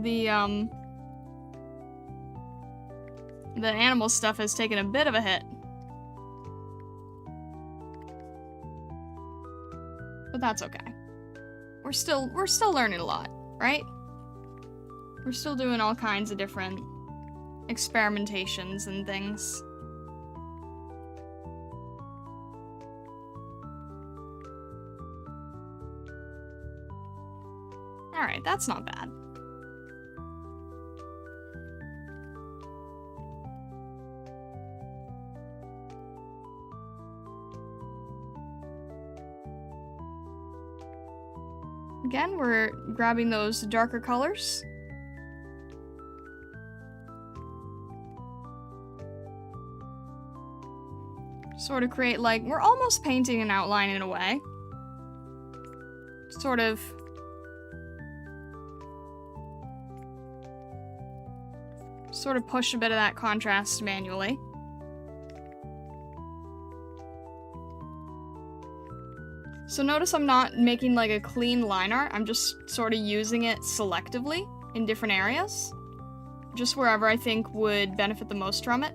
the animal stuff has taken a bit of a hit. But that's okay. We're still learning a lot, right? We're still doing all kinds of different experimentations and things. Alright, that's not bad. Again, we're grabbing those darker colors. Sort of create like, we're almost painting an outline in a way. Sort of push a bit of that contrast manually. So notice I'm not making like a clean line art, I'm just sort of using it selectively in different areas. Just wherever I think would benefit the most from it.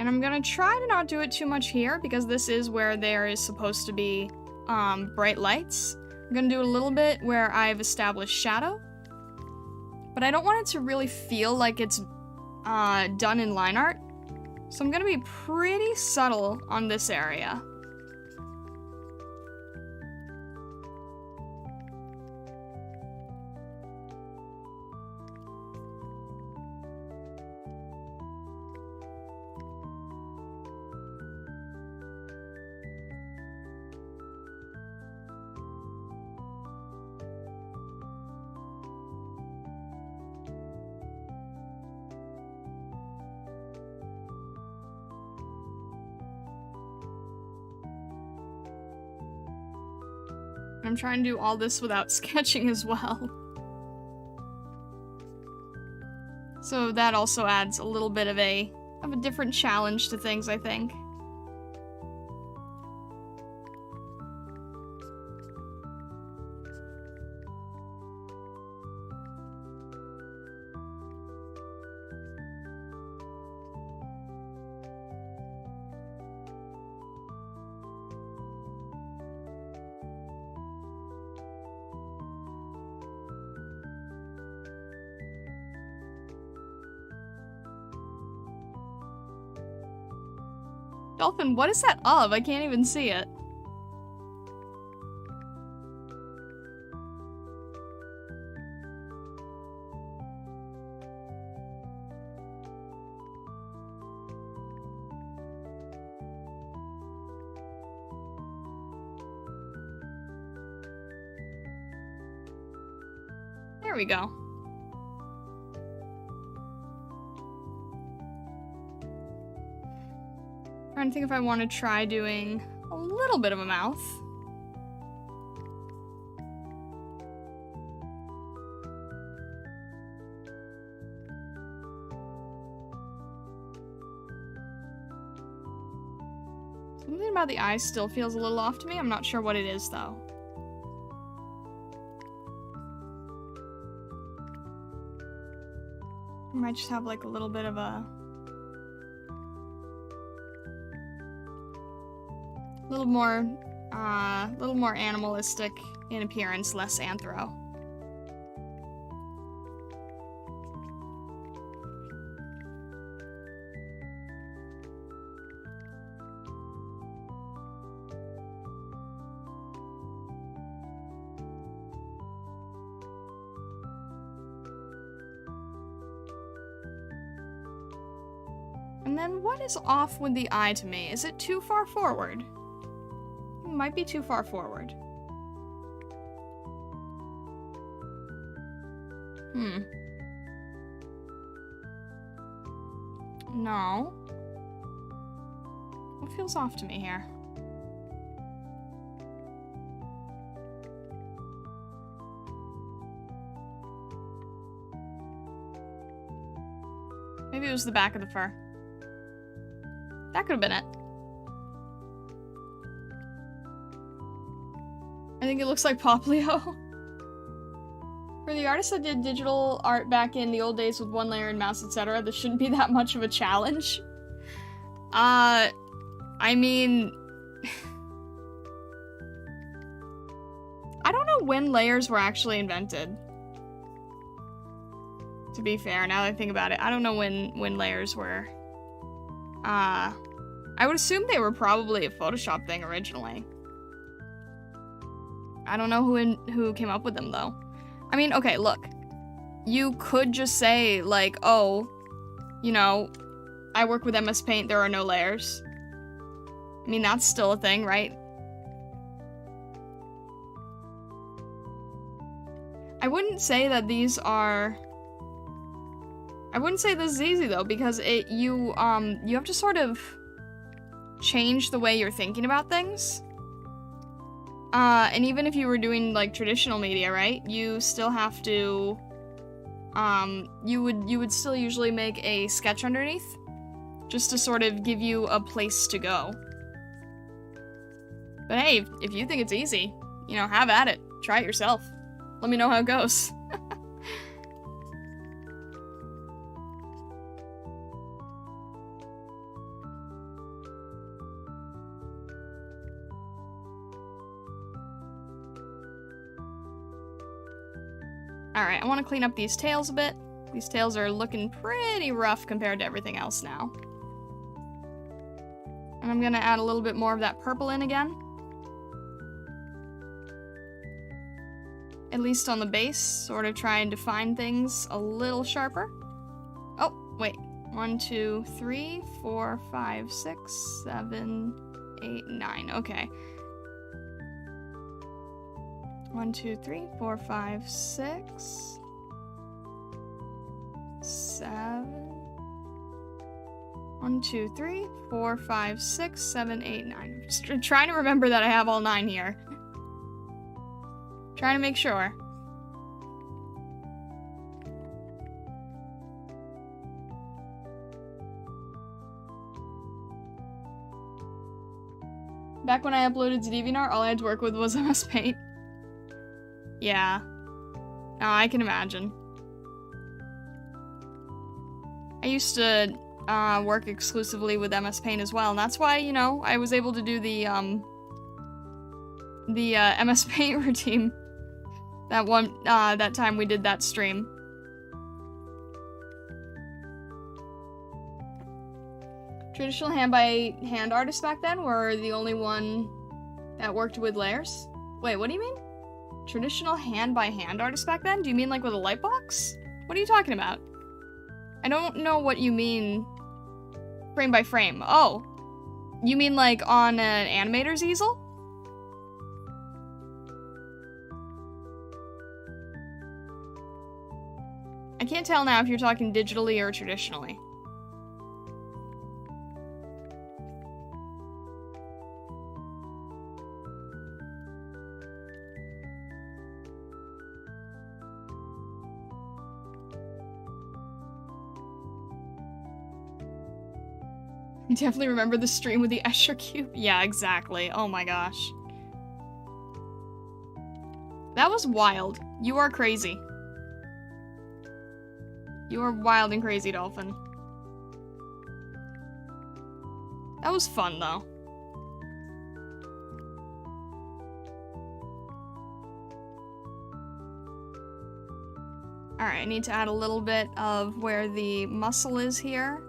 And I'm gonna try to not do it too much here, because this is where there is supposed to be bright lights. I'm gonna do a little bit where I've established shadow, but I don't want it to really feel like it's done in line art. So I'm gonna be pretty subtle on this area. I'm trying to do all this without sketching as well. So that also adds a little bit of a different challenge to things, I think. Dolphin, what is that of? I can't even see it. There we go. Trying to think if I want to try doing a little bit of a mouth. Something about the eyes still feels a little off to me. I'm not sure what it is though. I might just have like a little bit of a little more animalistic in appearance, less anthro. And then what is off with the eye to me? Is it too far forward? It might be too far forward. No. What feels off to me here? Maybe it was the back of the fur. That could have been it. I think it looks like Poplio. For the artist that did digital art back in the old days with one layer and mouse, etc., this shouldn't be that much of a challenge. I mean... I don't know when layers were actually invented. To be fair, now that I think about it, I don't know when layers were. I would assume they were probably a Photoshop thing originally. I don't know who came up with them, though. I mean, okay, look. You could just say, like, oh, you know, I work with MS Paint, there are no layers. I mean, that's still a thing, right? I wouldn't say that these are... I wouldn't say this is easy, though, because you have to sort of change the way you're thinking about things. And even if you were doing, like, traditional media, right, you still have to, you would still usually make a sketch underneath, just to sort of give you a place to go. But hey, if you think it's easy, you know, have at it. Try it yourself. Let me know how it goes. Alright, I want to clean up these tails a bit. These tails are looking pretty rough compared to everything else now. And I'm gonna add a little bit more of that purple in again. At least on the base, sort of try and define things a little sharper. Oh, wait. 1, 2, 3, 4, 5, 6, 7, 8, 9. Okay. 1, 2, 3, 4, 5, 6, 7. 1, 2, 3, 4, 5, 6, 7, 8, 9. Just trying to remember that I have all 9 here. Trying to make sure. Back when I uploaded to DeviantArt, all I had to work with was MS Paint. Yeah. No, I can imagine. I used to work exclusively with MS Paint as well, and that's why, you know, I was able to do the MS Paint routine that time we did that stream. Traditional hand-by-hand artists back then were the only one that worked with layers. Wait, what do you mean? Traditional hand-by-hand artists back then? Do you mean like with a light box? What are you talking about? I don't know what you mean frame by frame. Oh, you mean like on an animator's easel? I can't tell now if you're talking digitally or traditionally. I definitely remember the stream with the Escher cube. Yeah, exactly. Oh my gosh. That was wild. You are crazy. You are wild and crazy, Dolphin. That was fun, though. Alright, I need to add a little bit of where the muscle is here.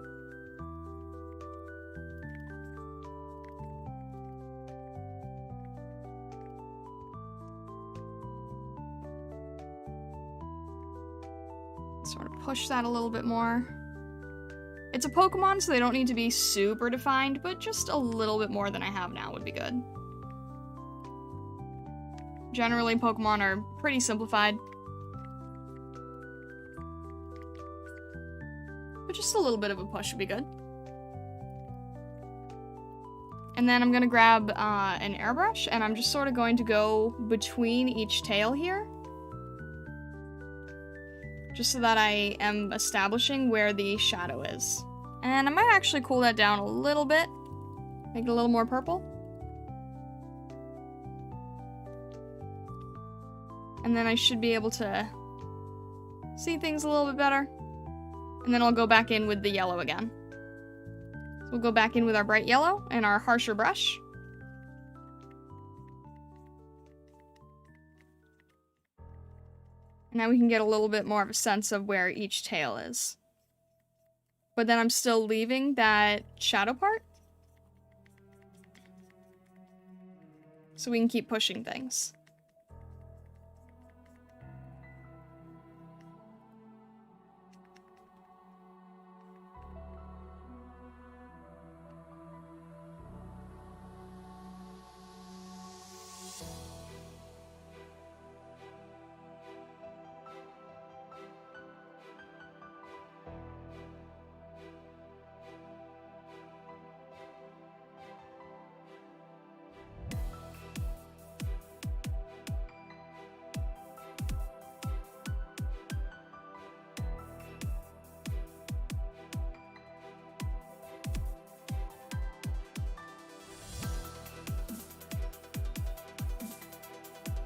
Sort of push that a little bit more. It's a Pokemon, so they don't need to be super defined, but just a little bit more than I have now would be good. Generally, Pokemon are pretty simplified. But just a little bit of a push would be good. And then I'm gonna grab an airbrush, and I'm just sort of going to go between each tail here. Just so that I am establishing where the shadow is. And I might actually cool that down a little bit. Make it a little more purple. And then I should be able to see things a little bit better. And then I'll go back in with the yellow again. So we'll go back in with our bright yellow and our harsher brush. Now we can get a little bit more of a sense of where each tail is. But then I'm still leaving that shadow part. So we can keep pushing things.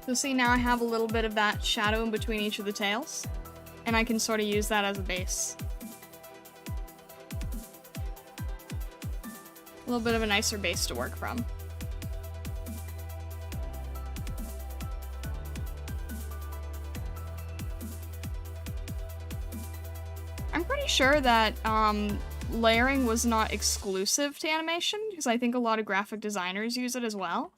So see, now I have a little bit of that shadow in between each of the tails, and I can sort of use that as a base. A little bit of a nicer base to work from. I'm pretty sure that layering was not exclusive to animation, because I think a lot of graphic designers use it as well.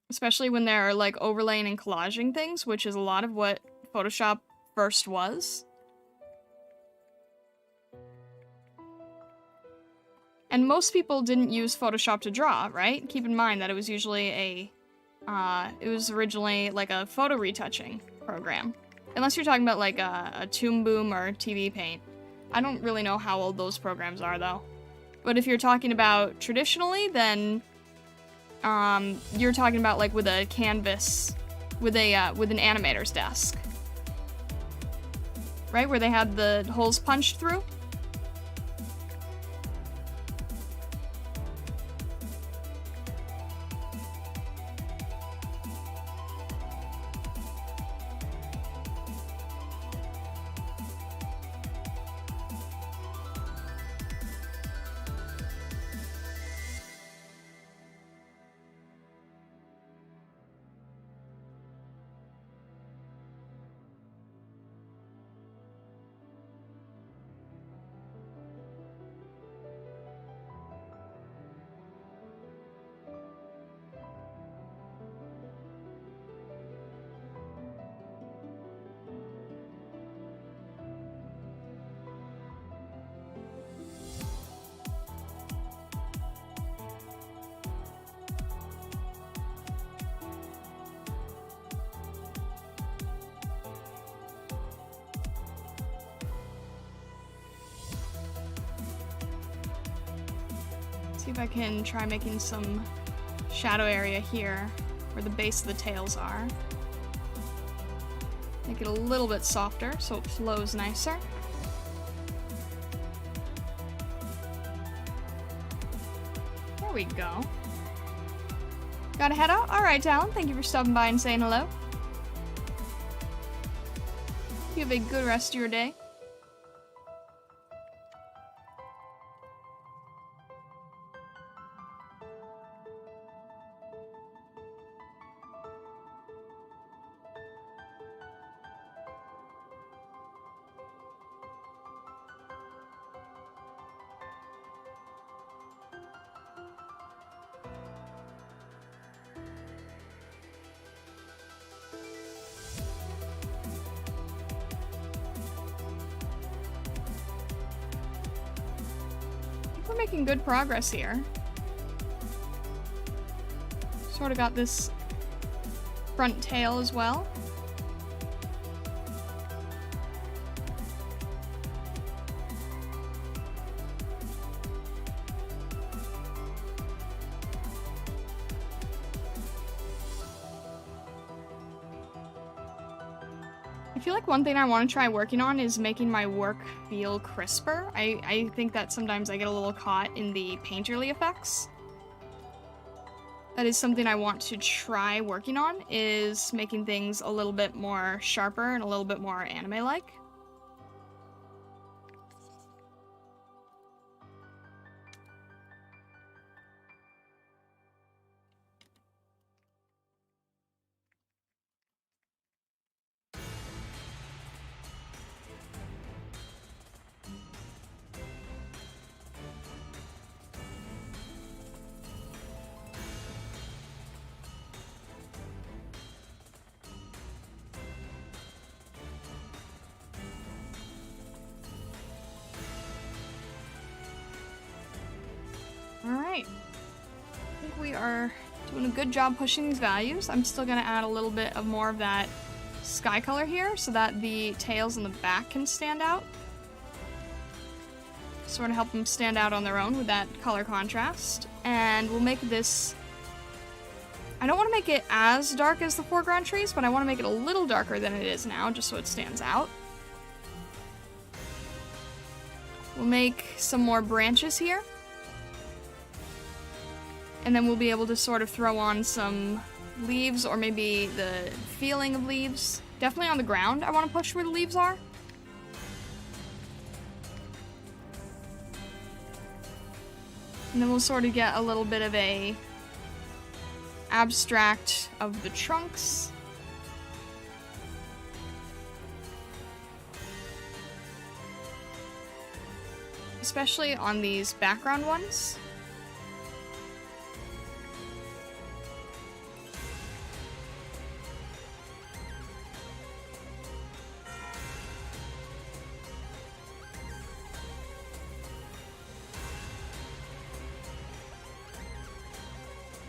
Especially when they're like overlaying and collaging things, which is a lot of what Photoshop first was. And most people didn't use Photoshop to draw, right? Keep in mind that it was usually it was originally like a photo retouching program. Unless you're talking about like a Toon Boom or TV Paint. I don't really know how old those programs are though. But if you're talking about traditionally, then you're talking about like with a canvas, with an animator's desk, right? Where they had the holes punched through. See if I can try making some shadow area here where the base of the tails are. Make it a little bit softer so it flows nicer. There we go. Gotta head out? Alright, Talon. Thank you for stopping by and saying hello. You have a good rest of your day. We're making good progress here. Sort of got this front tail as well. I feel like one thing I want to try working on is making my work feel crisper. I think that sometimes I get a little caught in the painterly effects. That is something I want to try working on, is making things a little bit more sharper and a little bit more anime-like. Alright. I think we are doing a good job pushing these values. I'm still going to add a little bit of more of that sky color here so that the tails in the back can stand out. Sort of help them stand out on their own with that color contrast. And we'll make this... I don't want to make it as dark as the foreground trees, but I want to make it a little darker than it is now, just so it stands out. We'll make some more branches here. And then we'll be able to sort of throw on some leaves, or maybe the feeling of leaves. Definitely on the ground, I want to push where the leaves are. And then we'll sort of get a little bit of a abstract of the trunks. Especially on these background ones.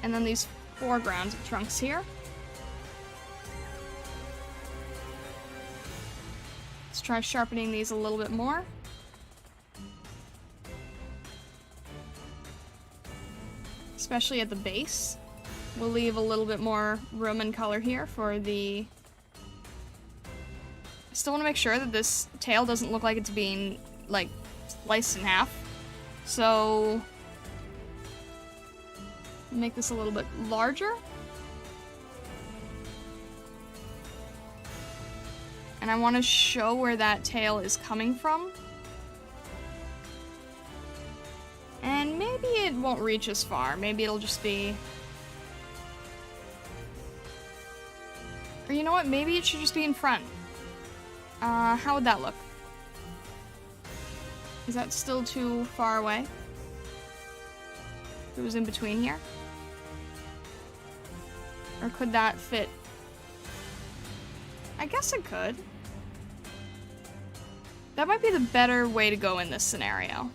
And then these foregrounds of trunks here. Let's try sharpening these a little bit more. Especially at the base. We'll leave a little bit more room and color here for the... I still want to make sure that this tail doesn't look like it's being, like, sliced in half. So... make this a little bit larger. And I want to show where that tail is coming from. And maybe it won't reach as far. Maybe it'll just be... Or you know what? Maybe it should just be in front. How would that look? Is that still too far away? If it was in between here? Or could that fit? I guess it could. That might be the better way to go in this scenario.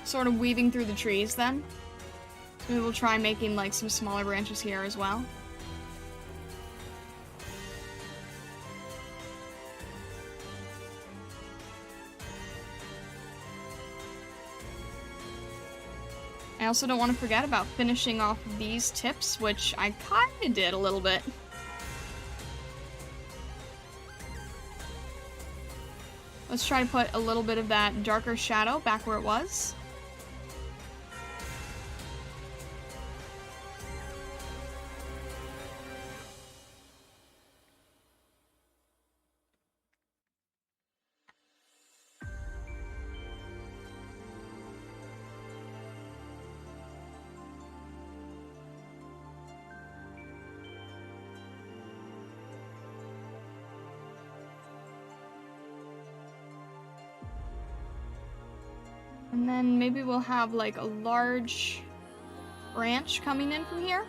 Sort of weaving through the trees then. So maybe we'll try making like some smaller branches here as well. I also don't want to forget about finishing off these tips, which I kinda did a little bit. Let's try to put a little bit of that darker shadow back where it was. And then maybe we'll have like a large branch coming in from here.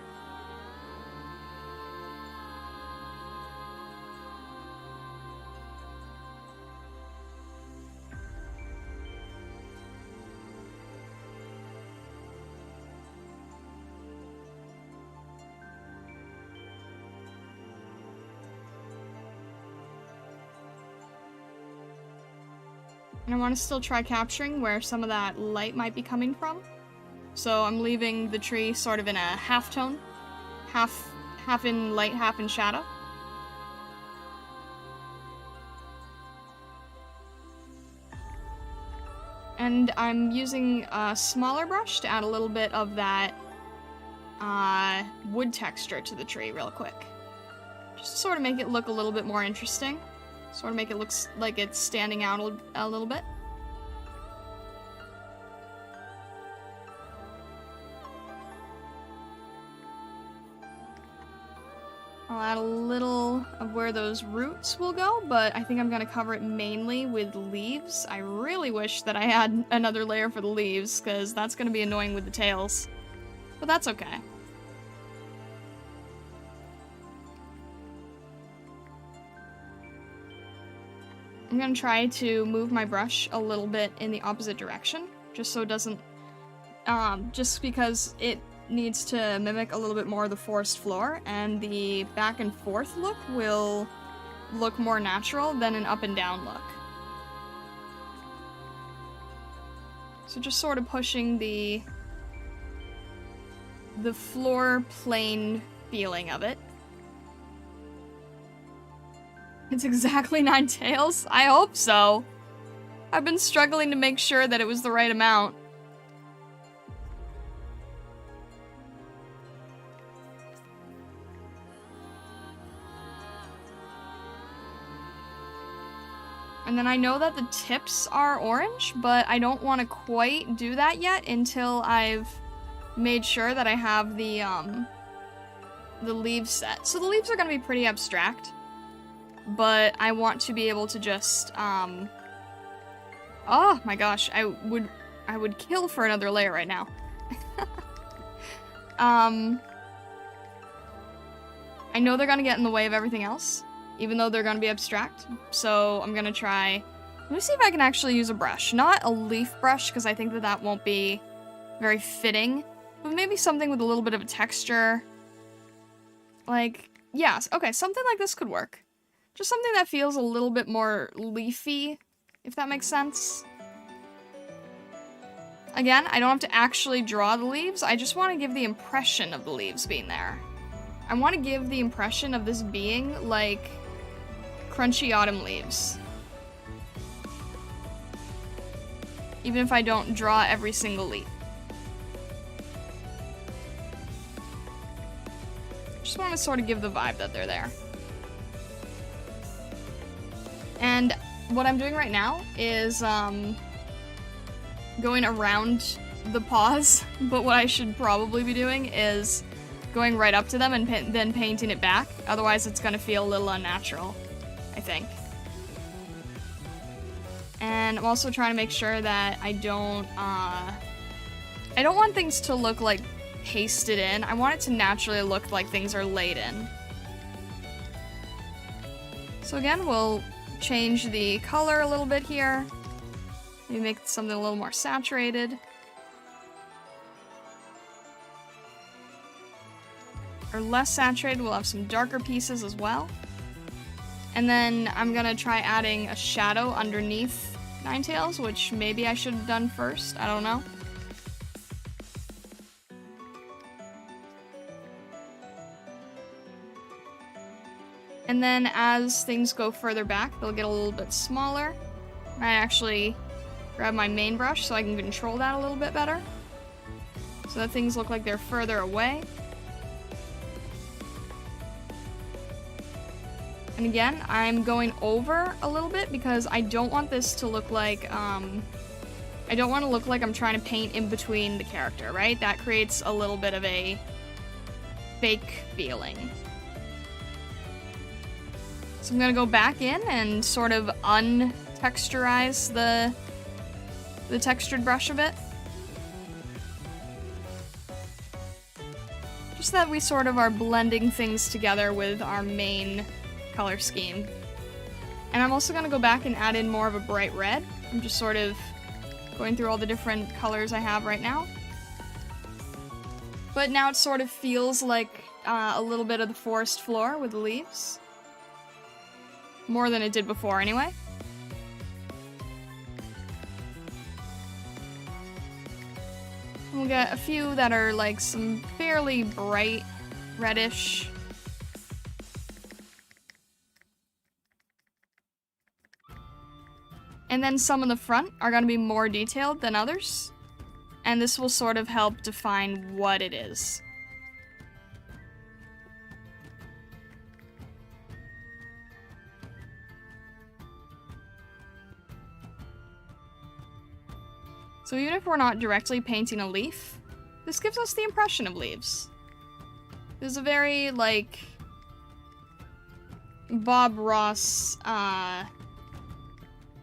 And I want to still try capturing where some of that light might be coming from. So I'm leaving the tree sort of in a half tone. Half in light, half in shadow. And I'm using a smaller brush to add a little bit of that wood texture to the tree real quick. Just to sort of make it look a little bit more interesting. Sort of make it look like it's standing out a little bit. I'll add a little of where those roots will go, but I think I'm going to cover it mainly with leaves. I really wish that I had another layer for the leaves, because that's going to be annoying with the tails. But that's okay. I'm going to try to move my brush a little bit in the opposite direction, just so it doesn't, just because it needs to mimic a little bit more of the forest floor, and the back and forth look will look more natural than an up and down look. So just sort of pushing the floor plane feeling of it. It's exactly 9 tails? I hope so. I've been struggling to make sure that it was the right amount. And then I know that the tips are orange, but I don't want to quite do that yet until I've made sure that I have the leaves set. So the leaves are going to be pretty abstract. But I want to be able to just, oh my gosh, I would kill for another layer right now. I know they're gonna get in the way of everything else, even though they're gonna be abstract, so I'm gonna try, let me see if I can actually use a brush. Not a leaf brush, because I think that that won't be very fitting, but maybe something with a little bit of a texture. Like, yes, okay, something like this could work. Just something that feels a little bit more leafy, if that makes sense. Again, I don't have to actually draw the leaves, I just want to give the impression of the leaves being there. I want to give the impression of this being like crunchy autumn leaves. Even if I don't draw every single leaf. Just want to sort of give the vibe that they're there. And what I'm doing right now is going around the paws, but what I should probably be doing is going right up to them and then painting it back. Otherwise it's going to feel a little unnatural, I think. And I'm also trying to make sure that I don't want things to look like pasted in. I want it to naturally look like things are laid in. So again, we'll change the color a little bit here. Maybe make something a little more saturated. Or less saturated, we'll have some darker pieces as well. And then I'm gonna try adding a shadow underneath Ninetales, which maybe I should have done first, I don't know. And then as things go further back, they'll get a little bit smaller. I actually grab my main brush so I can control that a little bit better. So that things look like they're further away. And again, I'm going over a little bit because I don't want this to look like, I don't want to look like I'm trying to paint in between the character, right? That creates a little bit of a fake feeling. So I'm gonna go back in and sort of untexturize the textured brush a bit. Just that we sort of are blending things together with our main color scheme. And I'm also gonna go back and add in more of a bright red. I'm just sort of going through all the different colors I have right now. But now it sort of feels like a little bit of the forest floor with the leaves. More than it did before, anyway. We'll get a few that are like some fairly bright reddish. And then some in the front are going to be more detailed than others. And this will sort of help define what it is. So even if we're not directly painting a leaf, this gives us the impression of leaves. This is a very, like, Bob Ross,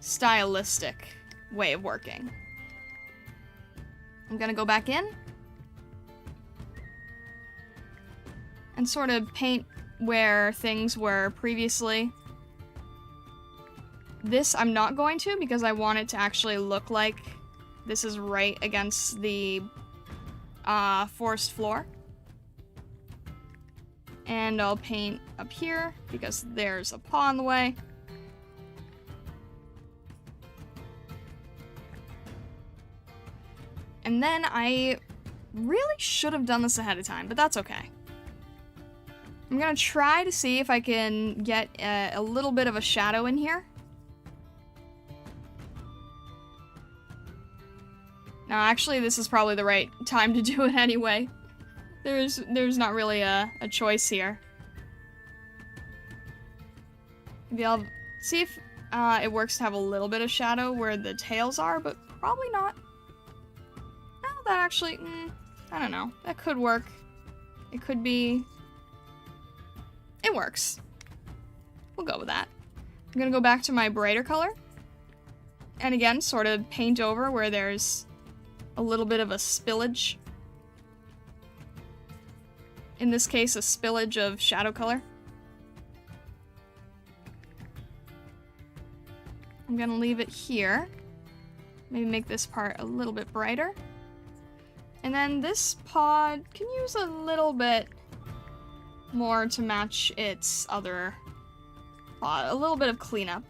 stylistic way of working. I'm gonna go back in and sort of paint where things were previously. This I'm not going to because I want it to actually look like this is right against the forest floor. And I'll paint up here because there's a paw in the way. And then I really should have done this ahead of time, but that's okay. I'm gonna try to see if I can get a little bit of a shadow in here. Now, actually, this is probably the right time to do it anyway. There's not really a choice here. Maybe I'll see if it works to have a little bit of shadow where the tails are, but probably not. No, that actually, I don't know. That could work. It could be... It works. We'll go with that. I'm gonna go back to my brighter color. And again, sort of paint over where there's a little bit of a spillage. In this case, a spillage of shadow color. I'm gonna leave it here. Maybe make this part a little bit brighter. And then this pod can use a little bit more to match its other pod. A little bit of cleanup.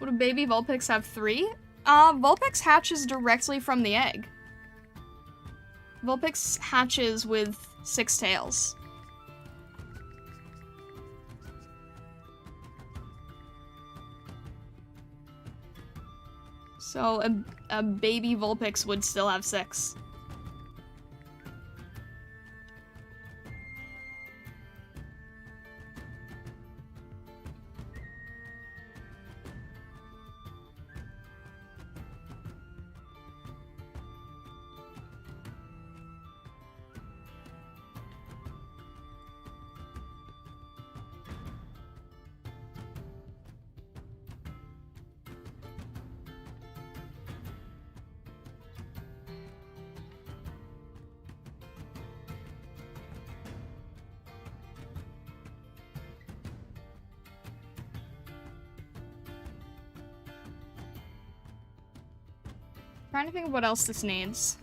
Would a baby Vulpix have 3? Vulpix hatches directly from the egg. Vulpix hatches with 6 tails. So a baby Vulpix would still have 6. Trying to think of what else this needs.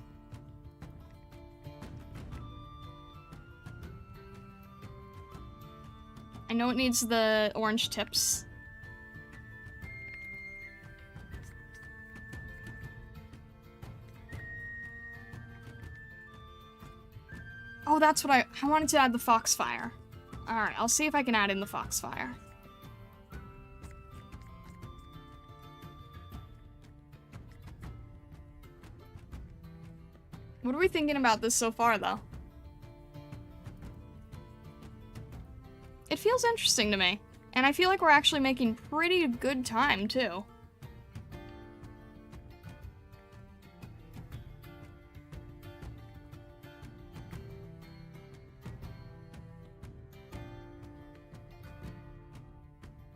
I know it needs the orange tips. Oh, that's what I wanted to add the foxfire. Alright, I'll see if I can add in the foxfire. What are we thinking about this so far, though? It feels interesting to me. And I feel like we're actually making pretty good time, too.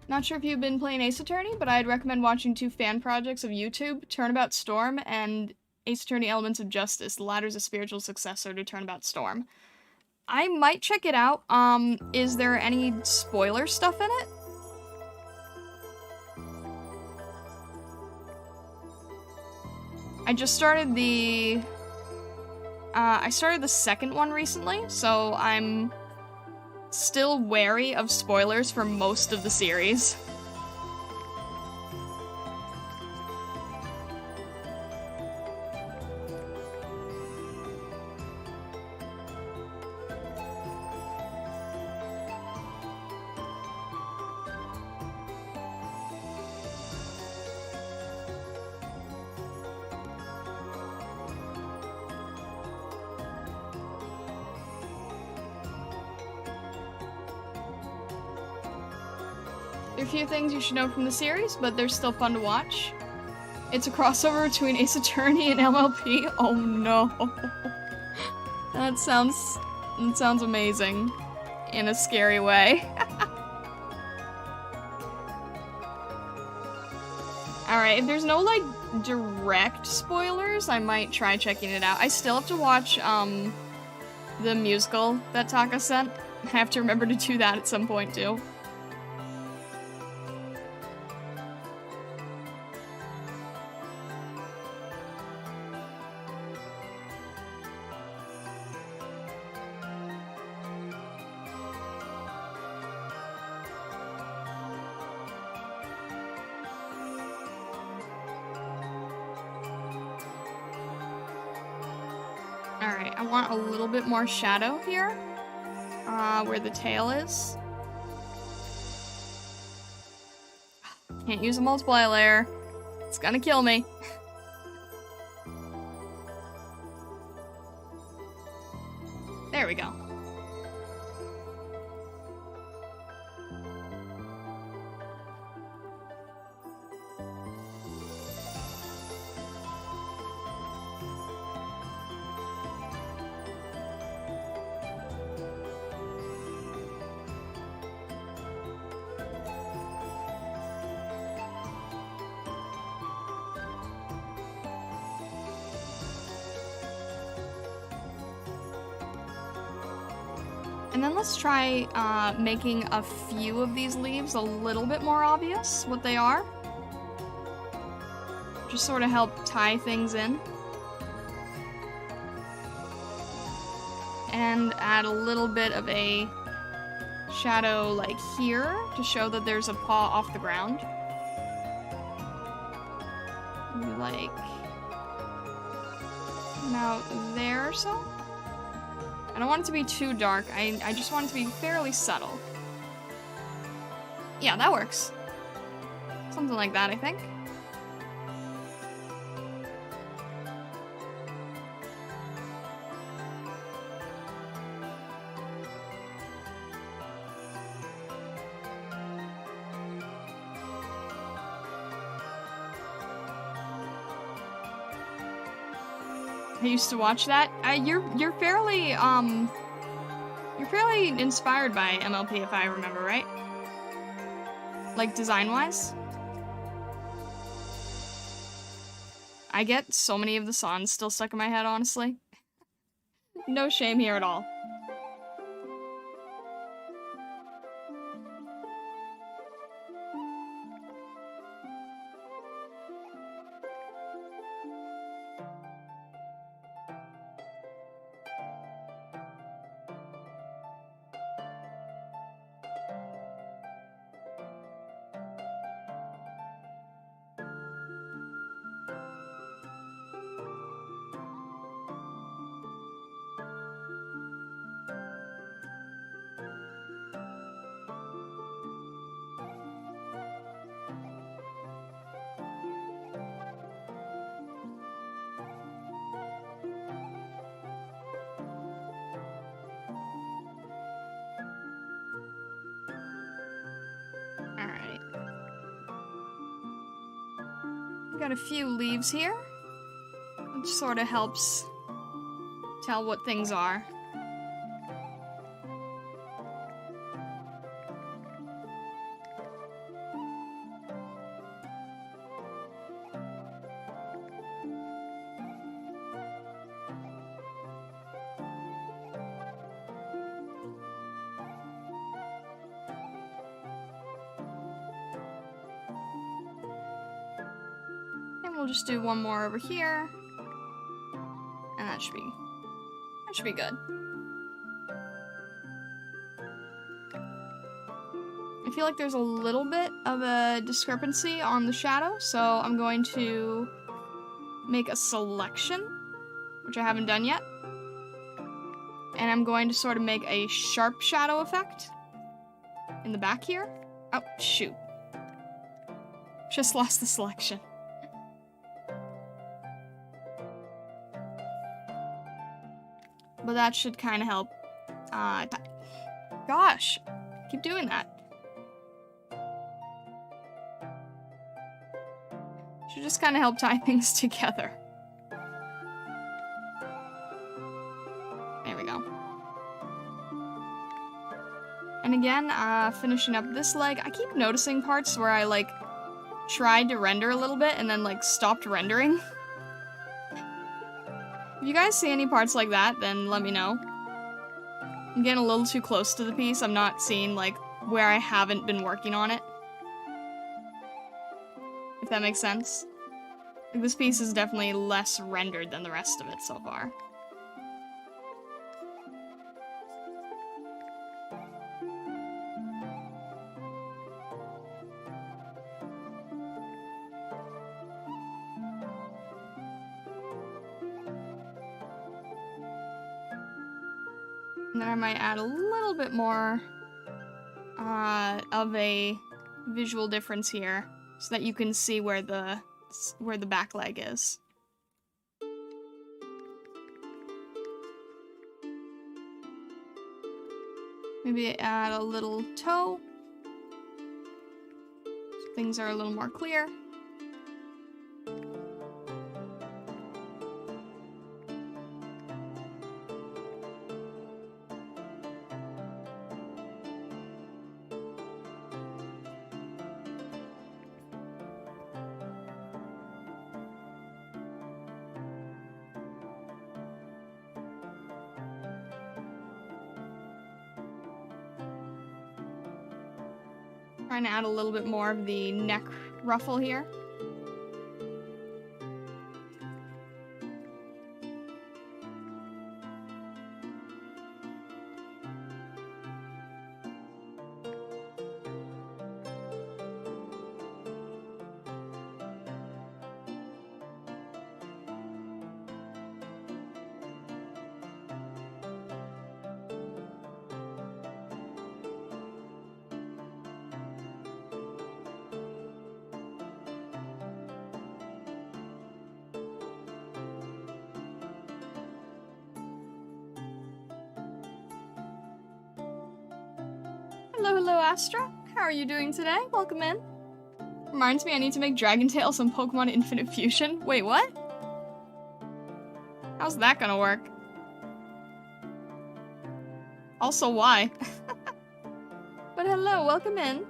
Not sure if you've been playing Ace Attorney, but I'd recommend watching 2 fan projects of YouTube, Turnabout Storm and Ace Attorney Elements of Justice. The latter is a spiritual successor to Turnabout Storm. I might check it out. Is there any spoiler stuff in it? I just started the... I started the second one recently, so I'm still wary of spoilers for most of the series. There are a few things you should know from the series, but they're still fun to watch. It's a crossover between Ace Attorney and MLP. Oh no. That sounds amazing. In a scary way. Alright, if there's no, like, direct spoilers, I might try checking it out. I still have to watch, the musical that Taka sent. I have to remember to do that at some point, too. Alright, I want a little bit more shadow here, where the tail is. Can't use a multiply layer. It's gonna kill me. There we go. And then let's try making a few of these leaves a little bit more obvious what they are. Just sort of help tie things in. And add a little bit of a shadow like here to show that there's a paw off the ground. Maybe like about there or so. I don't want it to be too dark. I just want it to be fairly subtle. Yeah, that works. Something like that, I think. I used to watch that. You're fairly inspired by MLP, if I remember right. Like design-wise. I get so many of the songs still stuck in my head, honestly. No shame here at all. got a few leaves here, which sort of helps tell what things are. We'll just do one more over here, and that should be good. I feel like there's a little bit of a discrepancy on the shadow, so I'm going to make a selection, which I haven't done yet, and I'm going to sort of make a sharp shadow effect in the back here. Oh, shoot. Just lost the selection. But that should kind of help. Gosh, keep doing that. Should just kind of help tie things together. There we go. And again, finishing up this leg, I keep noticing parts where I, like, tried to render a little bit and then, like, stopped rendering. If you guys see any parts like that, then let me know. I'm getting a little too close to the piece. I'm not seeing, like, where I haven't been working on it. If that makes sense. Like, this piece is definitely less rendered than the rest of it so far. And then I might add a little bit more of a visual difference here, so that you can see where the back leg is. Maybe add a little toe, so things are a little more clear. Trying to add a little bit more of the neck ruffle here. Hello, Astra. How are you doing today? Welcome in. Reminds me I need to make Dragon Tales on Pokemon Infinite Fusion. Wait, what? How's that gonna work? Also, why? But hello, welcome in.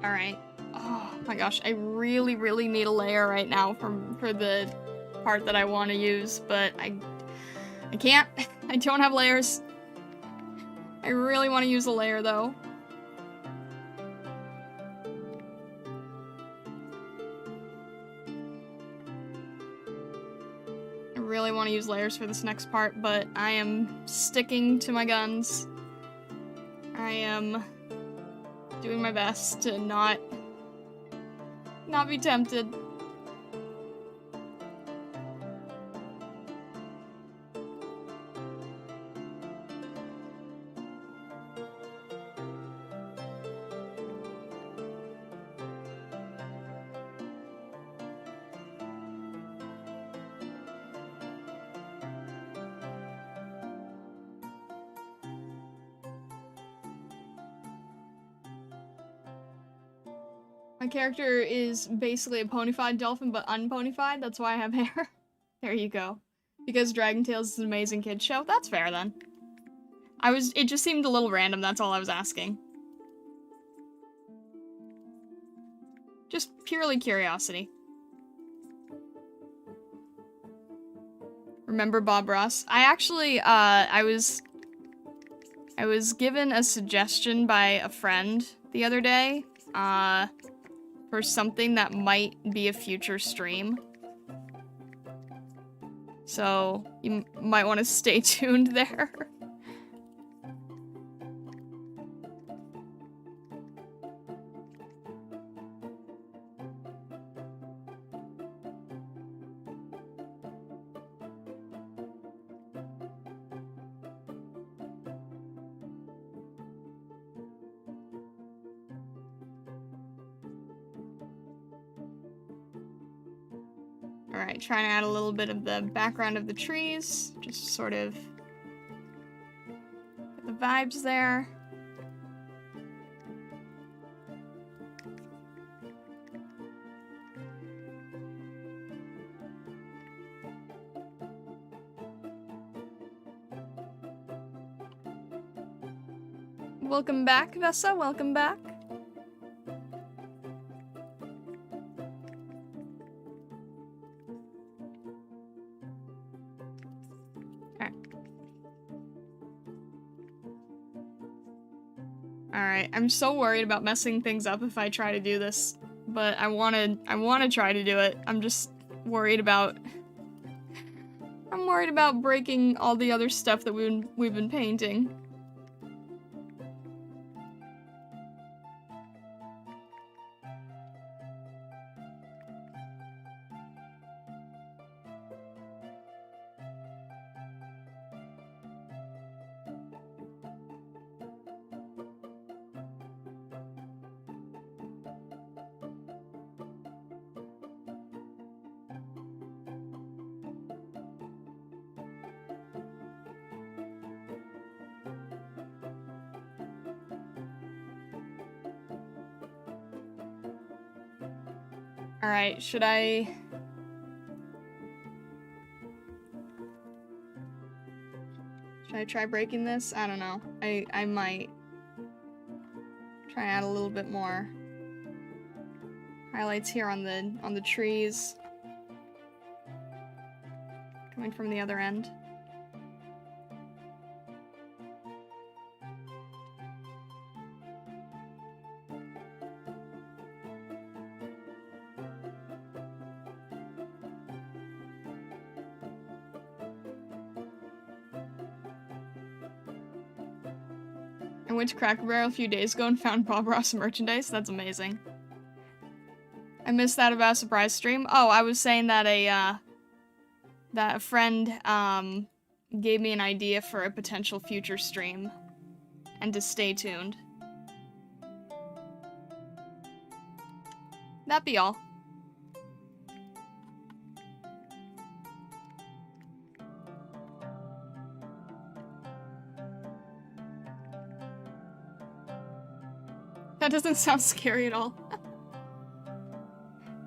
Alright. Oh my gosh, I really, really need a layer right now for the part that I want to use, but I can't. I don't have layers. I really want to use a layer, though. I really want to use layers for this next part, but I am sticking to my guns. I am doing my best to not be tempted. My character is basically a ponyfied dolphin, but unponyfied. That's why I have hair. There you go. Because Dragon Tales is an amazing kid show. That's fair then. It just seemed a little random, that's all I was asking. Just purely curiosity. Remember Bob Ross? I actually, I was given a suggestion by a friend the other day, for something that might be a future stream. So, you might want to stay tuned there. Alright, trying to add a little bit of the background of the trees, just sort of get the vibes there. Welcome back, Vessa, welcome back. Alright, I'm so worried about messing things up if I try to do this, but I wanna try to do it. I'm just worried about... I'm worried about breaking all the other stuff that we've been painting. Alright, should I try breaking this? I don't know. I might try and add a little bit more highlights here on the trees coming from the other end. I went to Cracker Barrel a few days ago and found Bob Ross merchandise. That's amazing. I missed that about a surprise stream. Oh, I was saying that a friend gave me an idea for a potential future stream, and to stay tuned. That be all. That doesn't sound scary at all.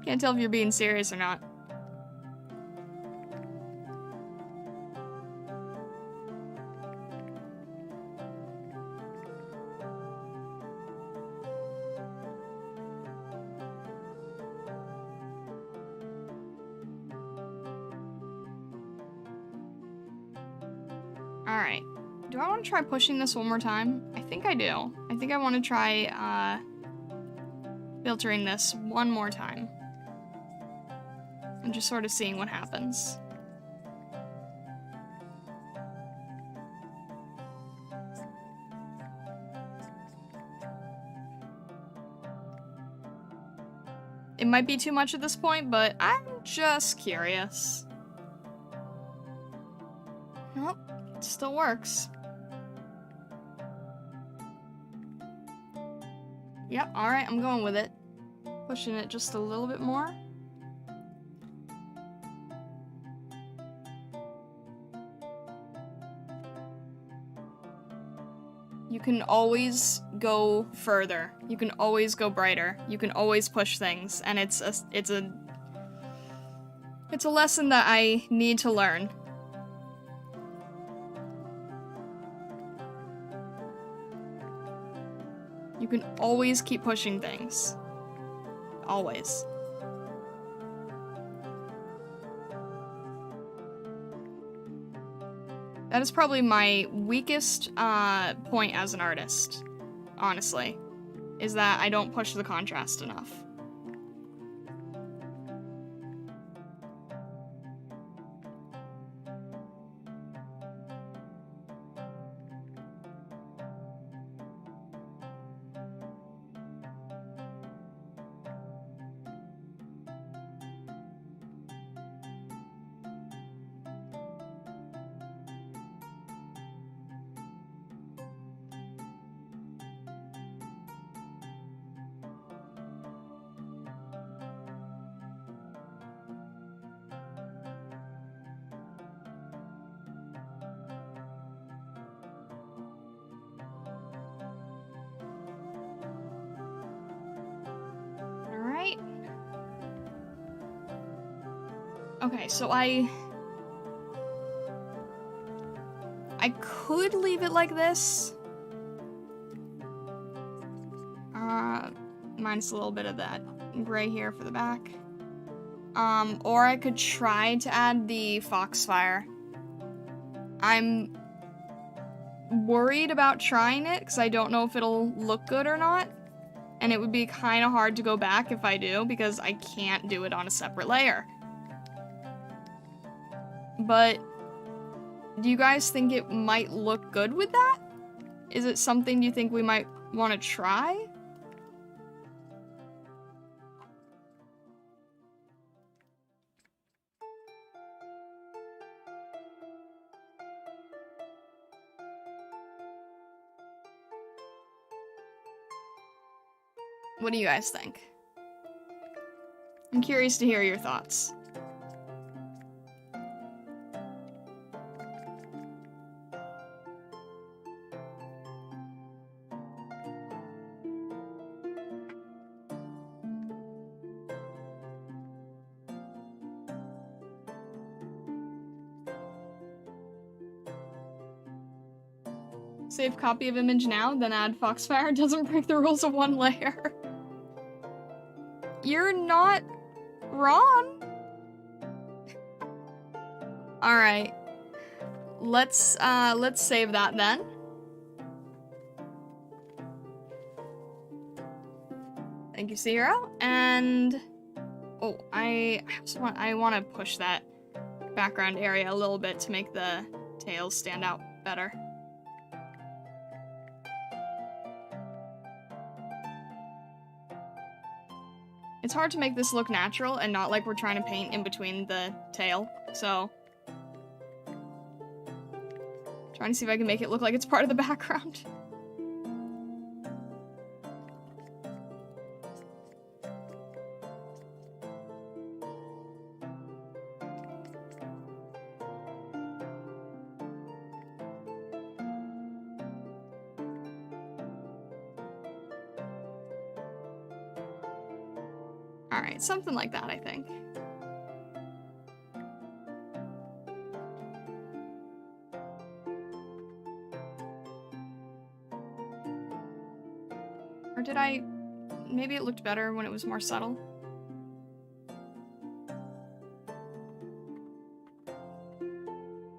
Can't tell if you're being serious or not. Alright. Do I want to try pushing this one more time? I think I do. I think I want to try, filtering this one more time. And just sort of seeing what happens. It might be too much at this point, but I'm just curious. Nope, it still works. Yep, alright, I'm going with it. Pushing it just a little bit more. You can always go further. You can always go brighter. You can always push things, and it's a lesson that I need to learn. You can always keep pushing things. Always. That is probably my weakest point as an artist, honestly, is that I don't push the contrast enough. Okay, so I could leave it like this. Minus a little bit of that gray here for the back. Or I could try to add the foxfire. I'm worried about trying it because I don't know if it'll look good or not. And it would be kind of hard to go back if I do because I can't do it on a separate layer. But do you guys think it might look good with that? Is it something you think we might want to try? What do you guys think? I'm curious to hear your thoughts. Save copy of image now, then add foxfire. Doesn't break the rules of one layer. You're not wrong. All right. Let's save that then. Thank you, Zero. And oh, I want to push that background area a little bit to make the tails stand out better. It's hard to make this look natural and not like we're trying to paint in between the tail, so trying to see if I can make it look like it's part of the background. Alright, something like that, I think. Or did I... Maybe it looked better when it was more subtle.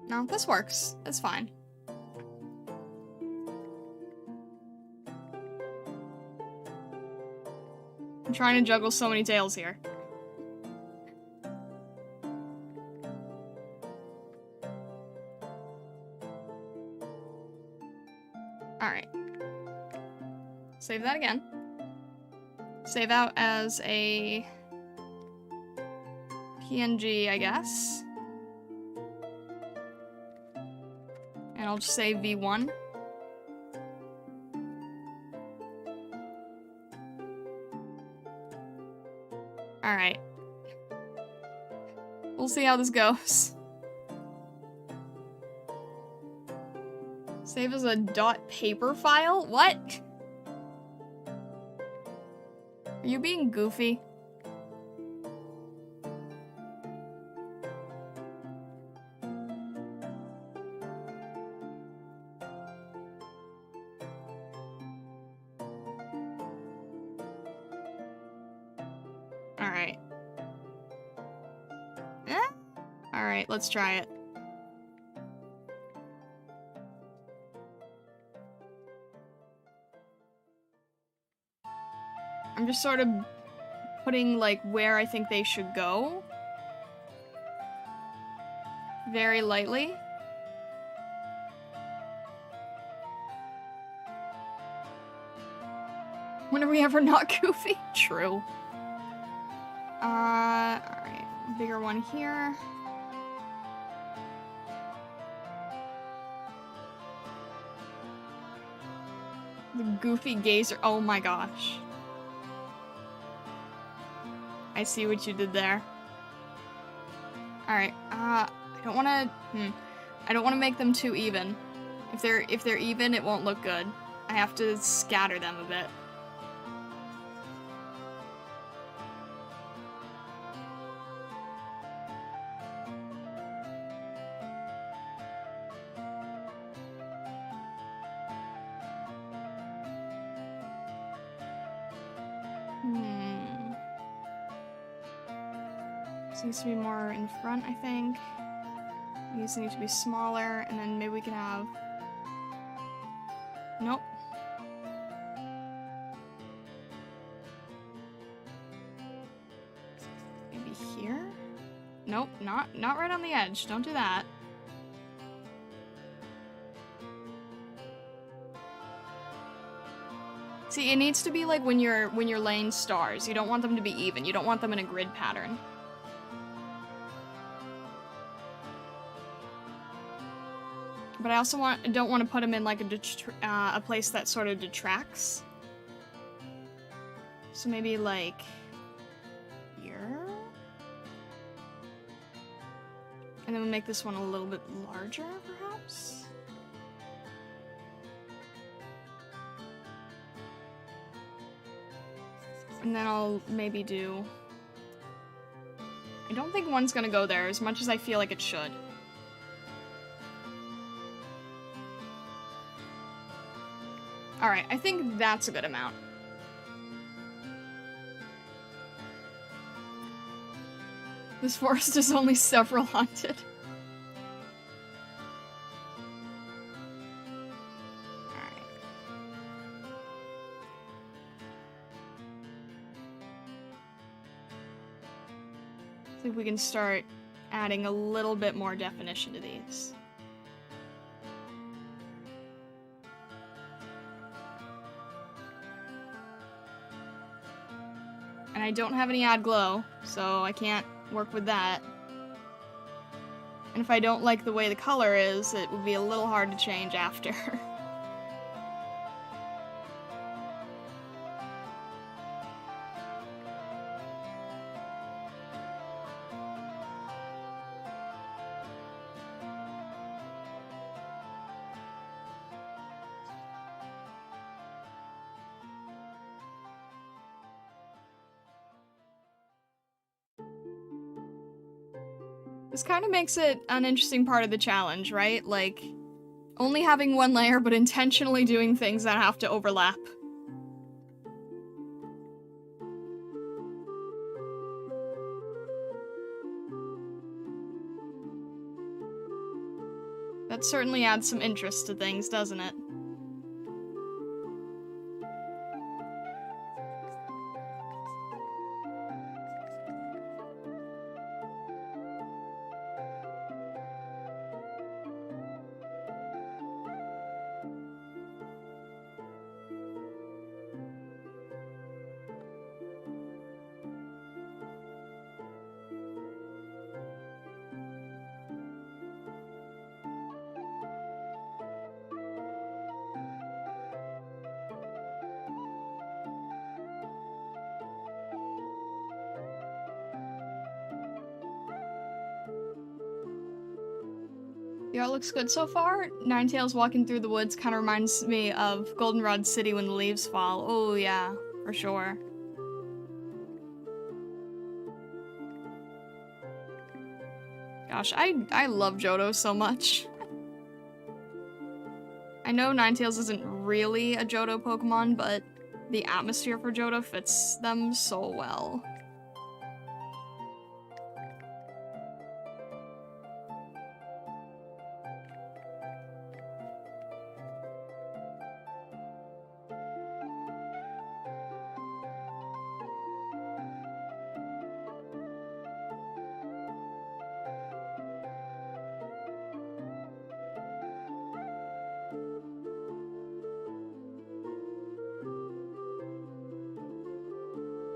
No, this works. It's fine. I'm trying to juggle so many tails here. Alright. Save that again. Save out as a PNG, I guess. And I'll just say V1. Alright. We'll see how this goes. Save as a .paper file? What? Are you being goofy? Alright. Alright, let's try it. I'm just sort of putting, like, where I think they should go. Very lightly. When are we ever not goofy? True. Alright. Bigger one here. The goofy gazer. Oh my gosh. I see what you did there. Alright, I don't wanna... I don't wanna make them too even. If they're even, it won't look good. I have to scatter them a bit. This needs to be more in front, I think. These need to be smaller, and then maybe we can have... Nope. Maybe here? Nope, not right on the edge. Don't do that. See, it needs to be like when you're laying stars. You don't want them to be even. You don't want them in a grid pattern. But I also don't want to put them in like a place that sort of detracts. So maybe like here. And then we'll make this one a little bit larger, perhaps. And then I'll maybe do... I don't think one's gonna go there as much as I feel like it should. Alright, I think that's a good amount. This forest is only several haunted. Alright. See if we can start adding a little bit more definition to these. And I don't have any add glow, so I can't work with that. And if I don't like the way the color is, it would be a little hard to change after. This kind of makes it an interesting part of the challenge, right? Like, only having one layer, but intentionally doing things that have to overlap. That certainly adds some interest to things, doesn't it? The art looks good so far. Ninetales walking through the woods kind of reminds me of Goldenrod City when the leaves fall. Oh yeah, for sure. Gosh, I love Johto so much. I know Ninetales isn't really a Johto Pokemon, but the atmosphere for Johto fits them so well.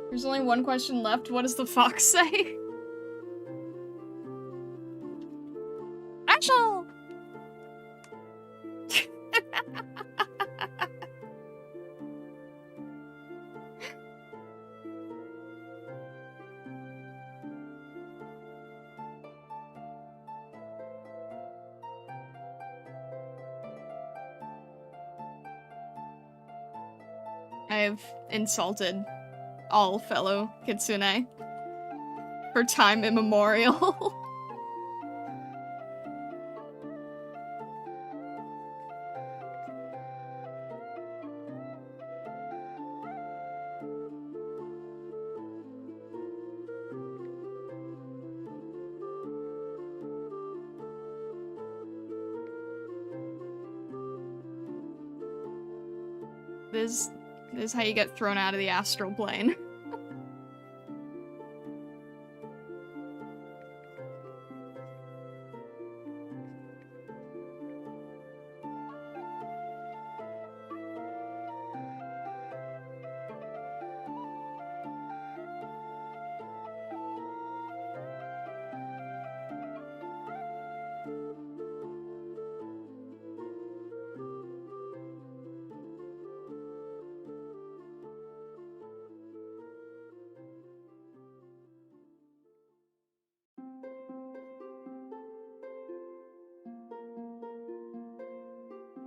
There's only one question left. What does the fox say? Actual! I have insulted all fellow Kitsune for time immemorial. This is how you get thrown out of the astral plane.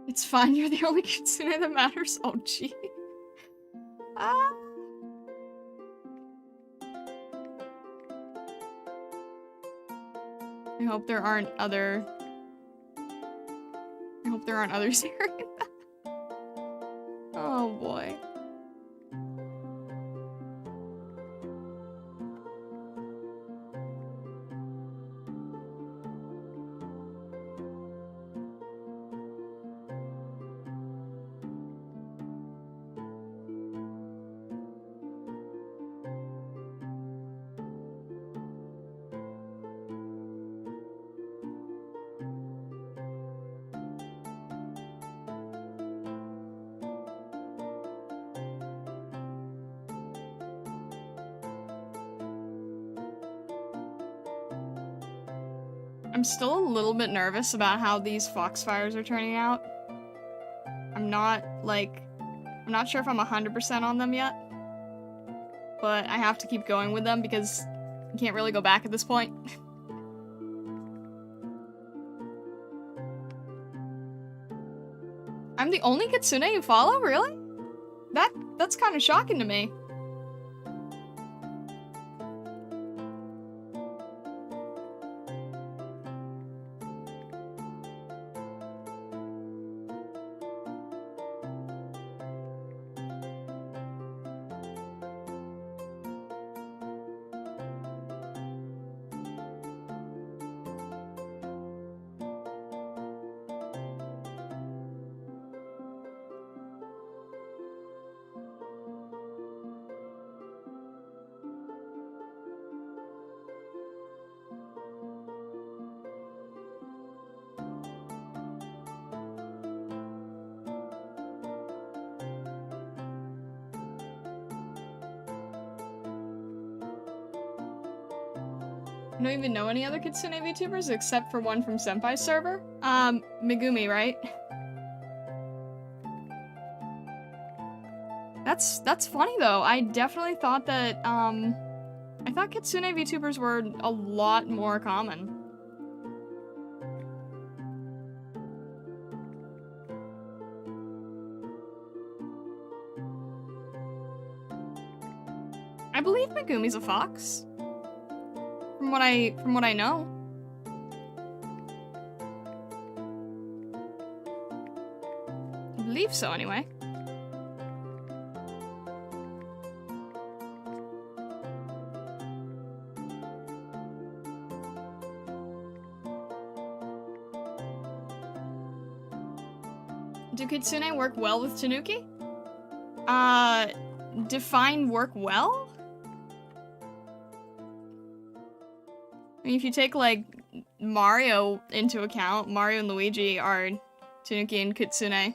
It's fine, you're the only Kitsune that matters. Oh, gee. Ah. I hope there aren't others hearing that. Oh, boy. I'm still a little bit nervous about how these Foxfires are turning out. I'm not sure if I'm 100% on them yet. But I have to keep going with them because I can't really go back at this point. I'm the only Kitsune you follow? Really? That's kind of shocking to me. I don't even know any other Kitsune VTubers except for one from Senpai's server. Megumi, right? That's funny though. I definitely thought that, I thought Kitsune VTubers were a lot more common. believe Megumi's a fox. From what I know. I believe so, anyway. Do Kitsune work well with Tanuki? Define work well? I mean, if you take, like, Mario into account, Mario and Luigi are Tanuki and Kitsune.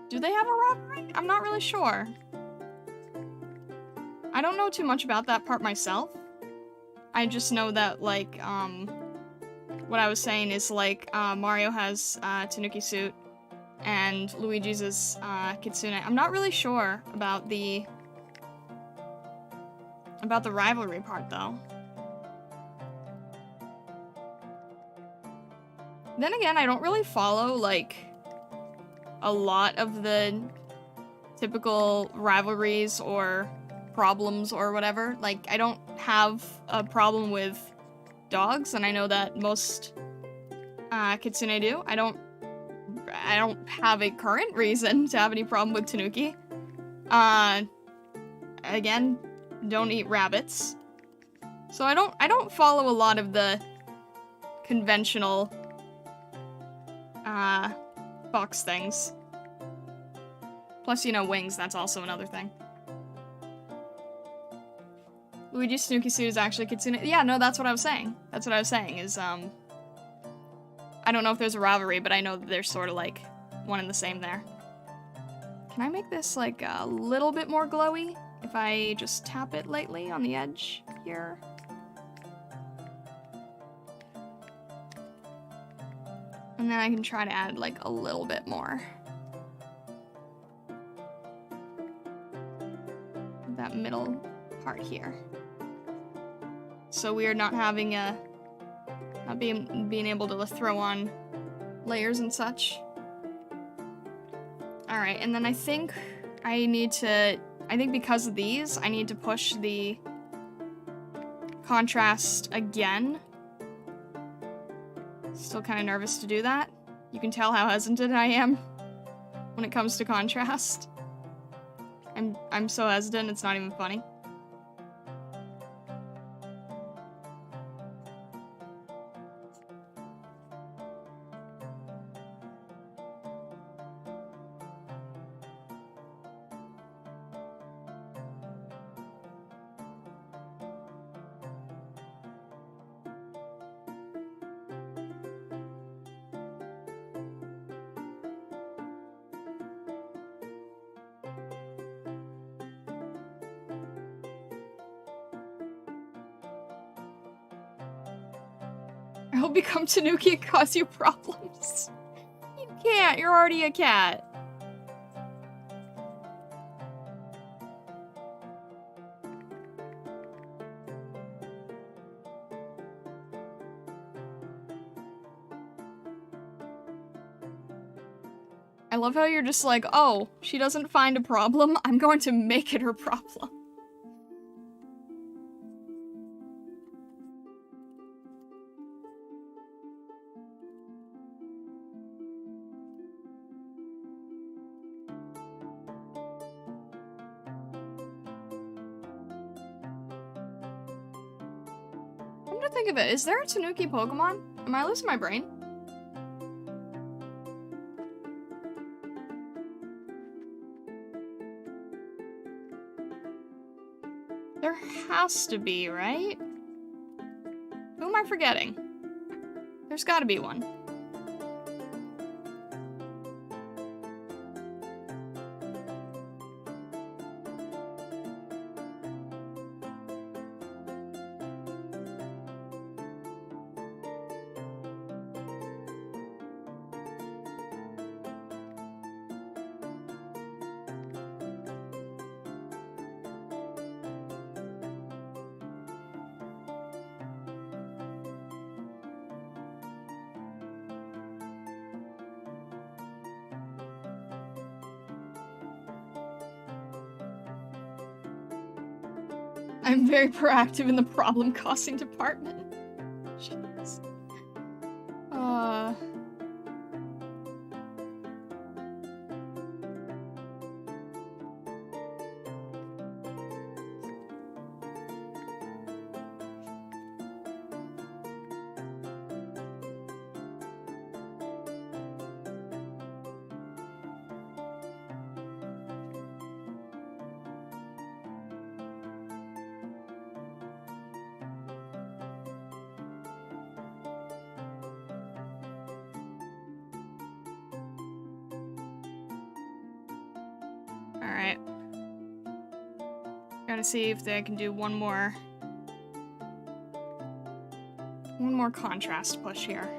Do they have a rivalry? I'm not really sure. I don't know too much about that part myself. I just know that, like, what I was saying is, like, Mario has, Tanuki suit, and Luigi's is, Kitsune. I'm not really sure about the rivalry part, though. Then again, I don't really follow, like, a lot of the typical rivalries or problems or whatever. Like, I don't have a problem with dogs, and I know that most Kitsune do. I don't have a current reason to have any problem with Tanuki. Again, don't eat rabbits. So I don't follow a lot of the conventional fox things. Plus, you know, wings, that's also another thing. Luigi's Tanuki suit is actually Kitsune. Yeah, no, that's what I was saying. That's what I was saying, is, I don't know if there's a rivalry, but I know that there's sort of, like, one and the same there. Can I make this, like, a little bit more glowy? If I just tap it lightly on the edge here. And then I can try to add, like, a little bit more. That middle part here. So weird not having a... not being able to throw on layers and such. Alright, and then I think I need to... I think because of these, I need to push the contrast again. Still kind of nervous to do that. You can tell how hesitant I am when it comes to contrast. I'm so hesitant, it's not even funny. I will become Tanuki and cause you problems. You can't, you're already a cat. I love how you're just like, oh, she doesn't find a problem, I'm going to make it her problem. Come to think of it, is there a Tanuki Pokemon? Am I losing my brain? There has to be, right? Who am I forgetting? There's gotta be one. I'm very proactive in the problem-causing department. Jeez. Alright. Gotta see if I can do one more contrast push here.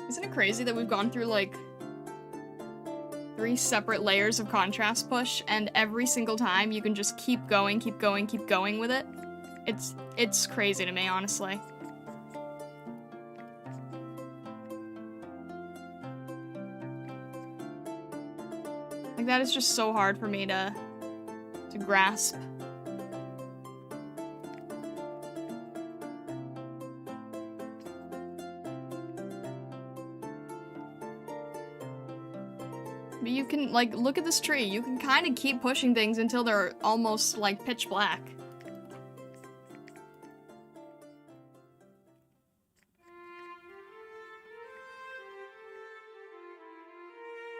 Isn't it crazy that we've gone through like 3 separate layers of contrast push, and every single time you can just keep going with it? It's crazy to me, honestly. Like, that is just so hard for me to grasp. But you can, like, look at this tree. You can kind of keep pushing things until they're almost, like, pitch black.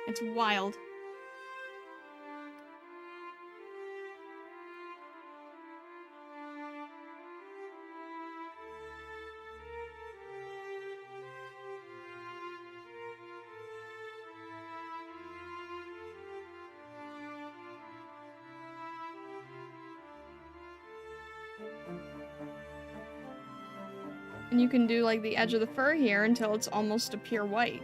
It's wild. And you can do, like, the edge of the fur here until it's almost a pure white.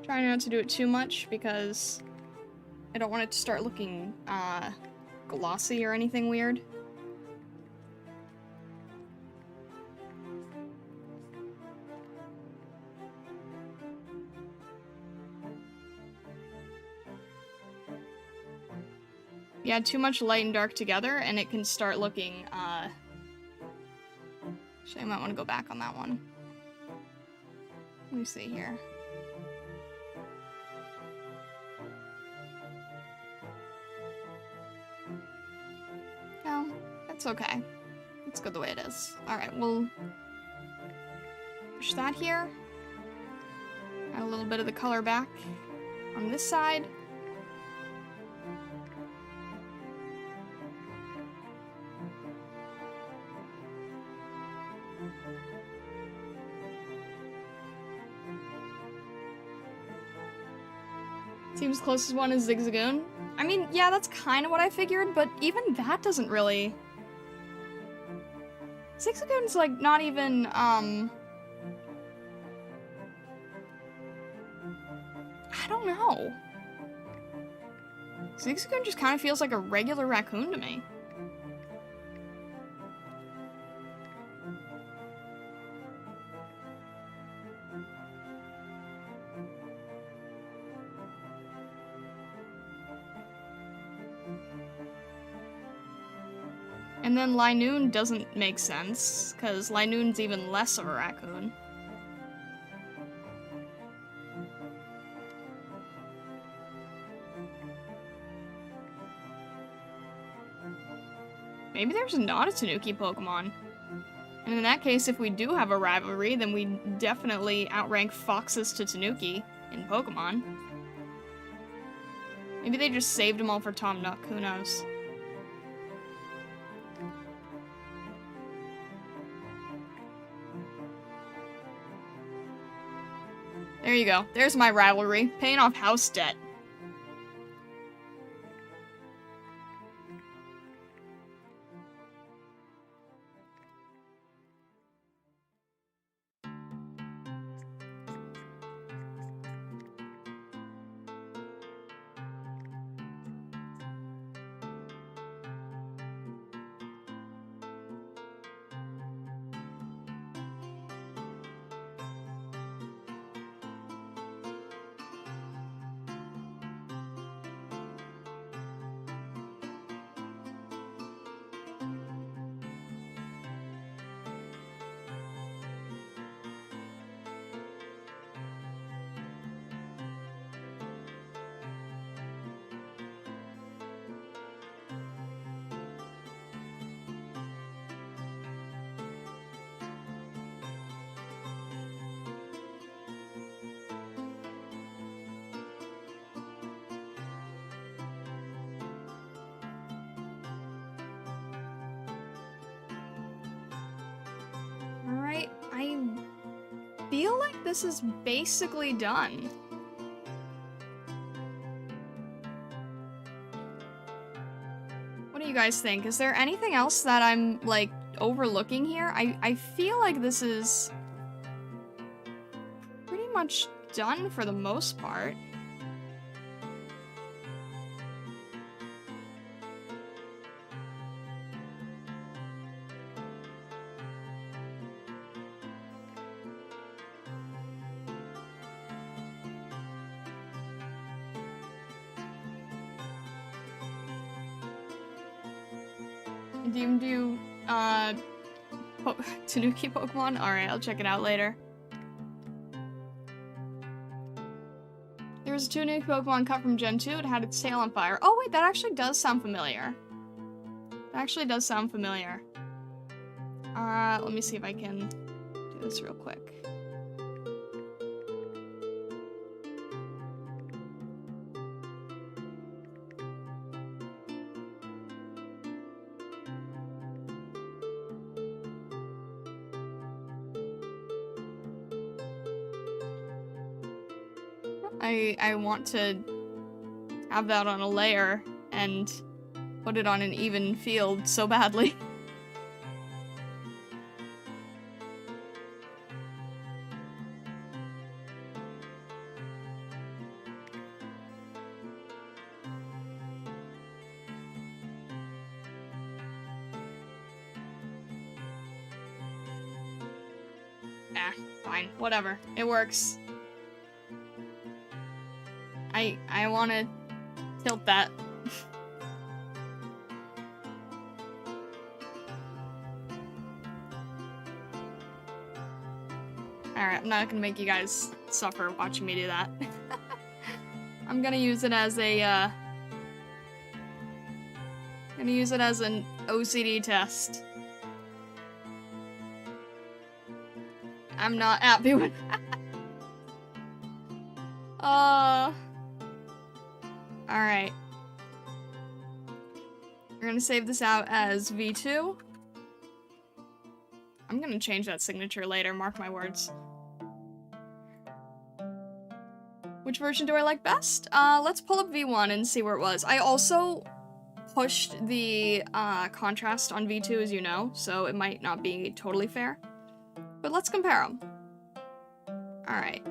Trying not to do it too much because I don't want it to start looking glossy or anything weird. Yeah, too much light and dark together and it can start looking actually, I might want to go back on that one. Let me see here. No, that's okay. It's good the way it is. Alright, we'll push that here. Add a little bit of the color back on this side. Seems closest one is Zigzagoon. I mean, yeah, that's kind of what I figured, but even that doesn't really... Zigzagoon's, like, not even, I don't know. Zigzagoon just kind of feels like a regular raccoon to me. And then Linoon doesn't make sense, because Linoon's even less of a raccoon. Maybe there's not a Tanuki Pokemon. And in that case, if we do have a rivalry, then we definitely outrank foxes to Tanuki in Pokemon. Maybe they just saved them all for Tom Nook, who knows? There you go. There's my rivalry. Paying off house debt. Alright, I feel like this is basically done. What do you guys think? Is there anything else that I'm, like, overlooking here? I feel like this is pretty much done for the most part. Do you do, Tanuki Pokemon? Alright, I'll check it out later. There was a Tanuki Pokemon cut from Gen 2, it had its tail on fire. Oh wait, that actually does sound familiar. That actually does sound familiar. Let me see if I can do this real quick. I want to have that on a layer and put it on an even field so badly. Fine, whatever. It works. I want to tilt that. Alright, I'm not gonna make you guys suffer watching me do that. I'm gonna use it as a, gonna use it as an OCD test. I'm not happy with Alright. We're gonna save this out as V2. I'm gonna change that signature later, mark my words. Which version do I like best? Let's pull up V1 and see where it was. I also pushed the contrast on V2, as you know, so it might not be totally fair. But let's compare them. Alright.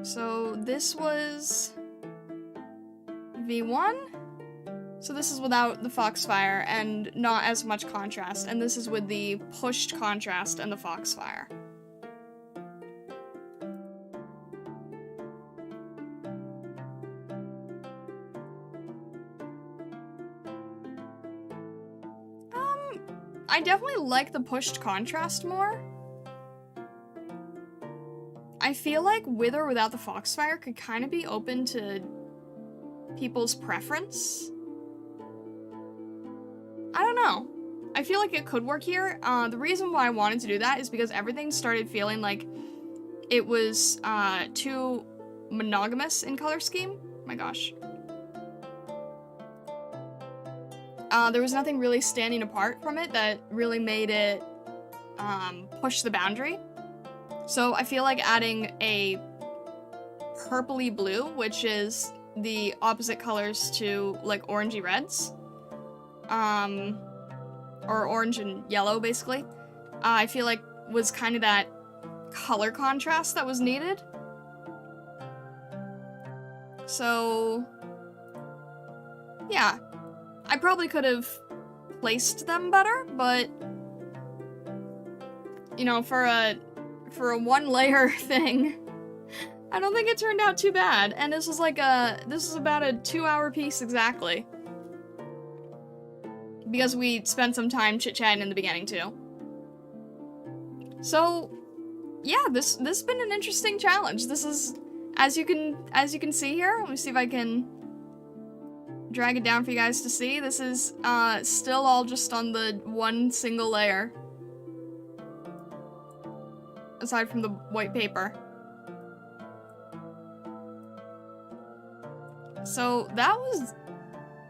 So this was V1. So this is without the Foxfire and not as much contrast. And this is with the pushed contrast and the Foxfire. I definitely like the pushed contrast more. I feel like with or without the Foxfire could kind of be open to people's preference. I don't know. I feel like it could work here. The reason why I wanted to do that is because everything started feeling like it was too monogamous in color scheme. Oh my gosh. There was nothing really standing apart from it that really made it push the boundary. So I feel like adding a purpley blue, which is the opposite colors to like orangey reds, or orange and yellow basically, I feel like was kind of that color contrast that was needed. So yeah, I probably could have placed them better, but you know, for a one layer thing, I don't think it turned out too bad. And this was like this is about a 2-hour piece exactly, because we spent some time chit-chatting in the beginning too. So yeah, this has been an interesting challenge. This is, as you can see here, let me see if I can drag it down for you guys to see. This is still all just on the one single layer, aside from the white paper. So that was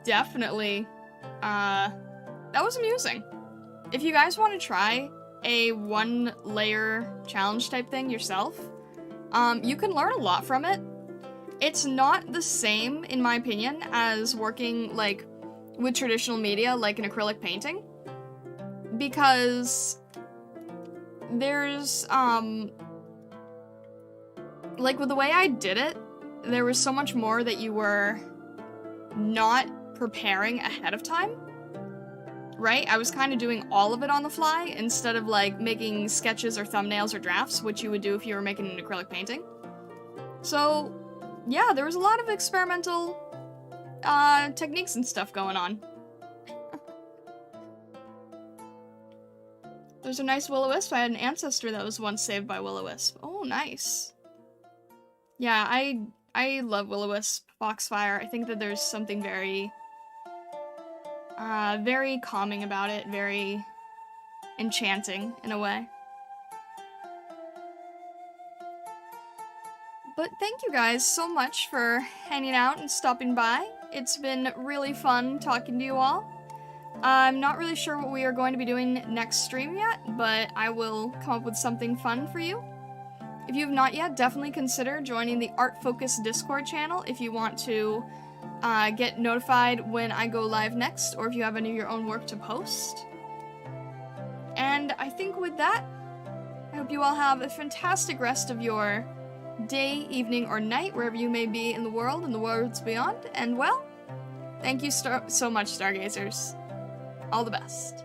definitely, that was amusing. If you guys want to try a 1-layer challenge type thing yourself, you can learn a lot from it. It's not the same, in my opinion, as working, like, with traditional media, like an acrylic painting, because there's, like, with the way I did it, there was so much more that you were not preparing ahead of time, right? I was kind of doing all of it on the fly, instead of, like, making sketches or thumbnails or drafts, which you would do if you were making an acrylic painting. So yeah, there was a lot of experimental techniques and stuff going on. There's a nice will-o-wisp. I had an ancestor that was once saved by will-o-wisp. Oh, nice. Yeah, I love will-o-wisp Foxfire. I think that there's something very, very calming about it, very enchanting in a way. But thank you guys so much for hanging out and stopping by. It's been really fun talking to you all. I'm not really sure what we are going to be doing next stream yet, but I will come up with something fun for you. If you have not yet, definitely consider joining the Art Focus Discord channel if you want to get notified when I go live next, or if you have any of your own work to post. And I think with that, I hope you all have a fantastic rest of your day, evening, or night, wherever you may be in the world and the worlds beyond. And well, thank you so much, Stargazers. All the best.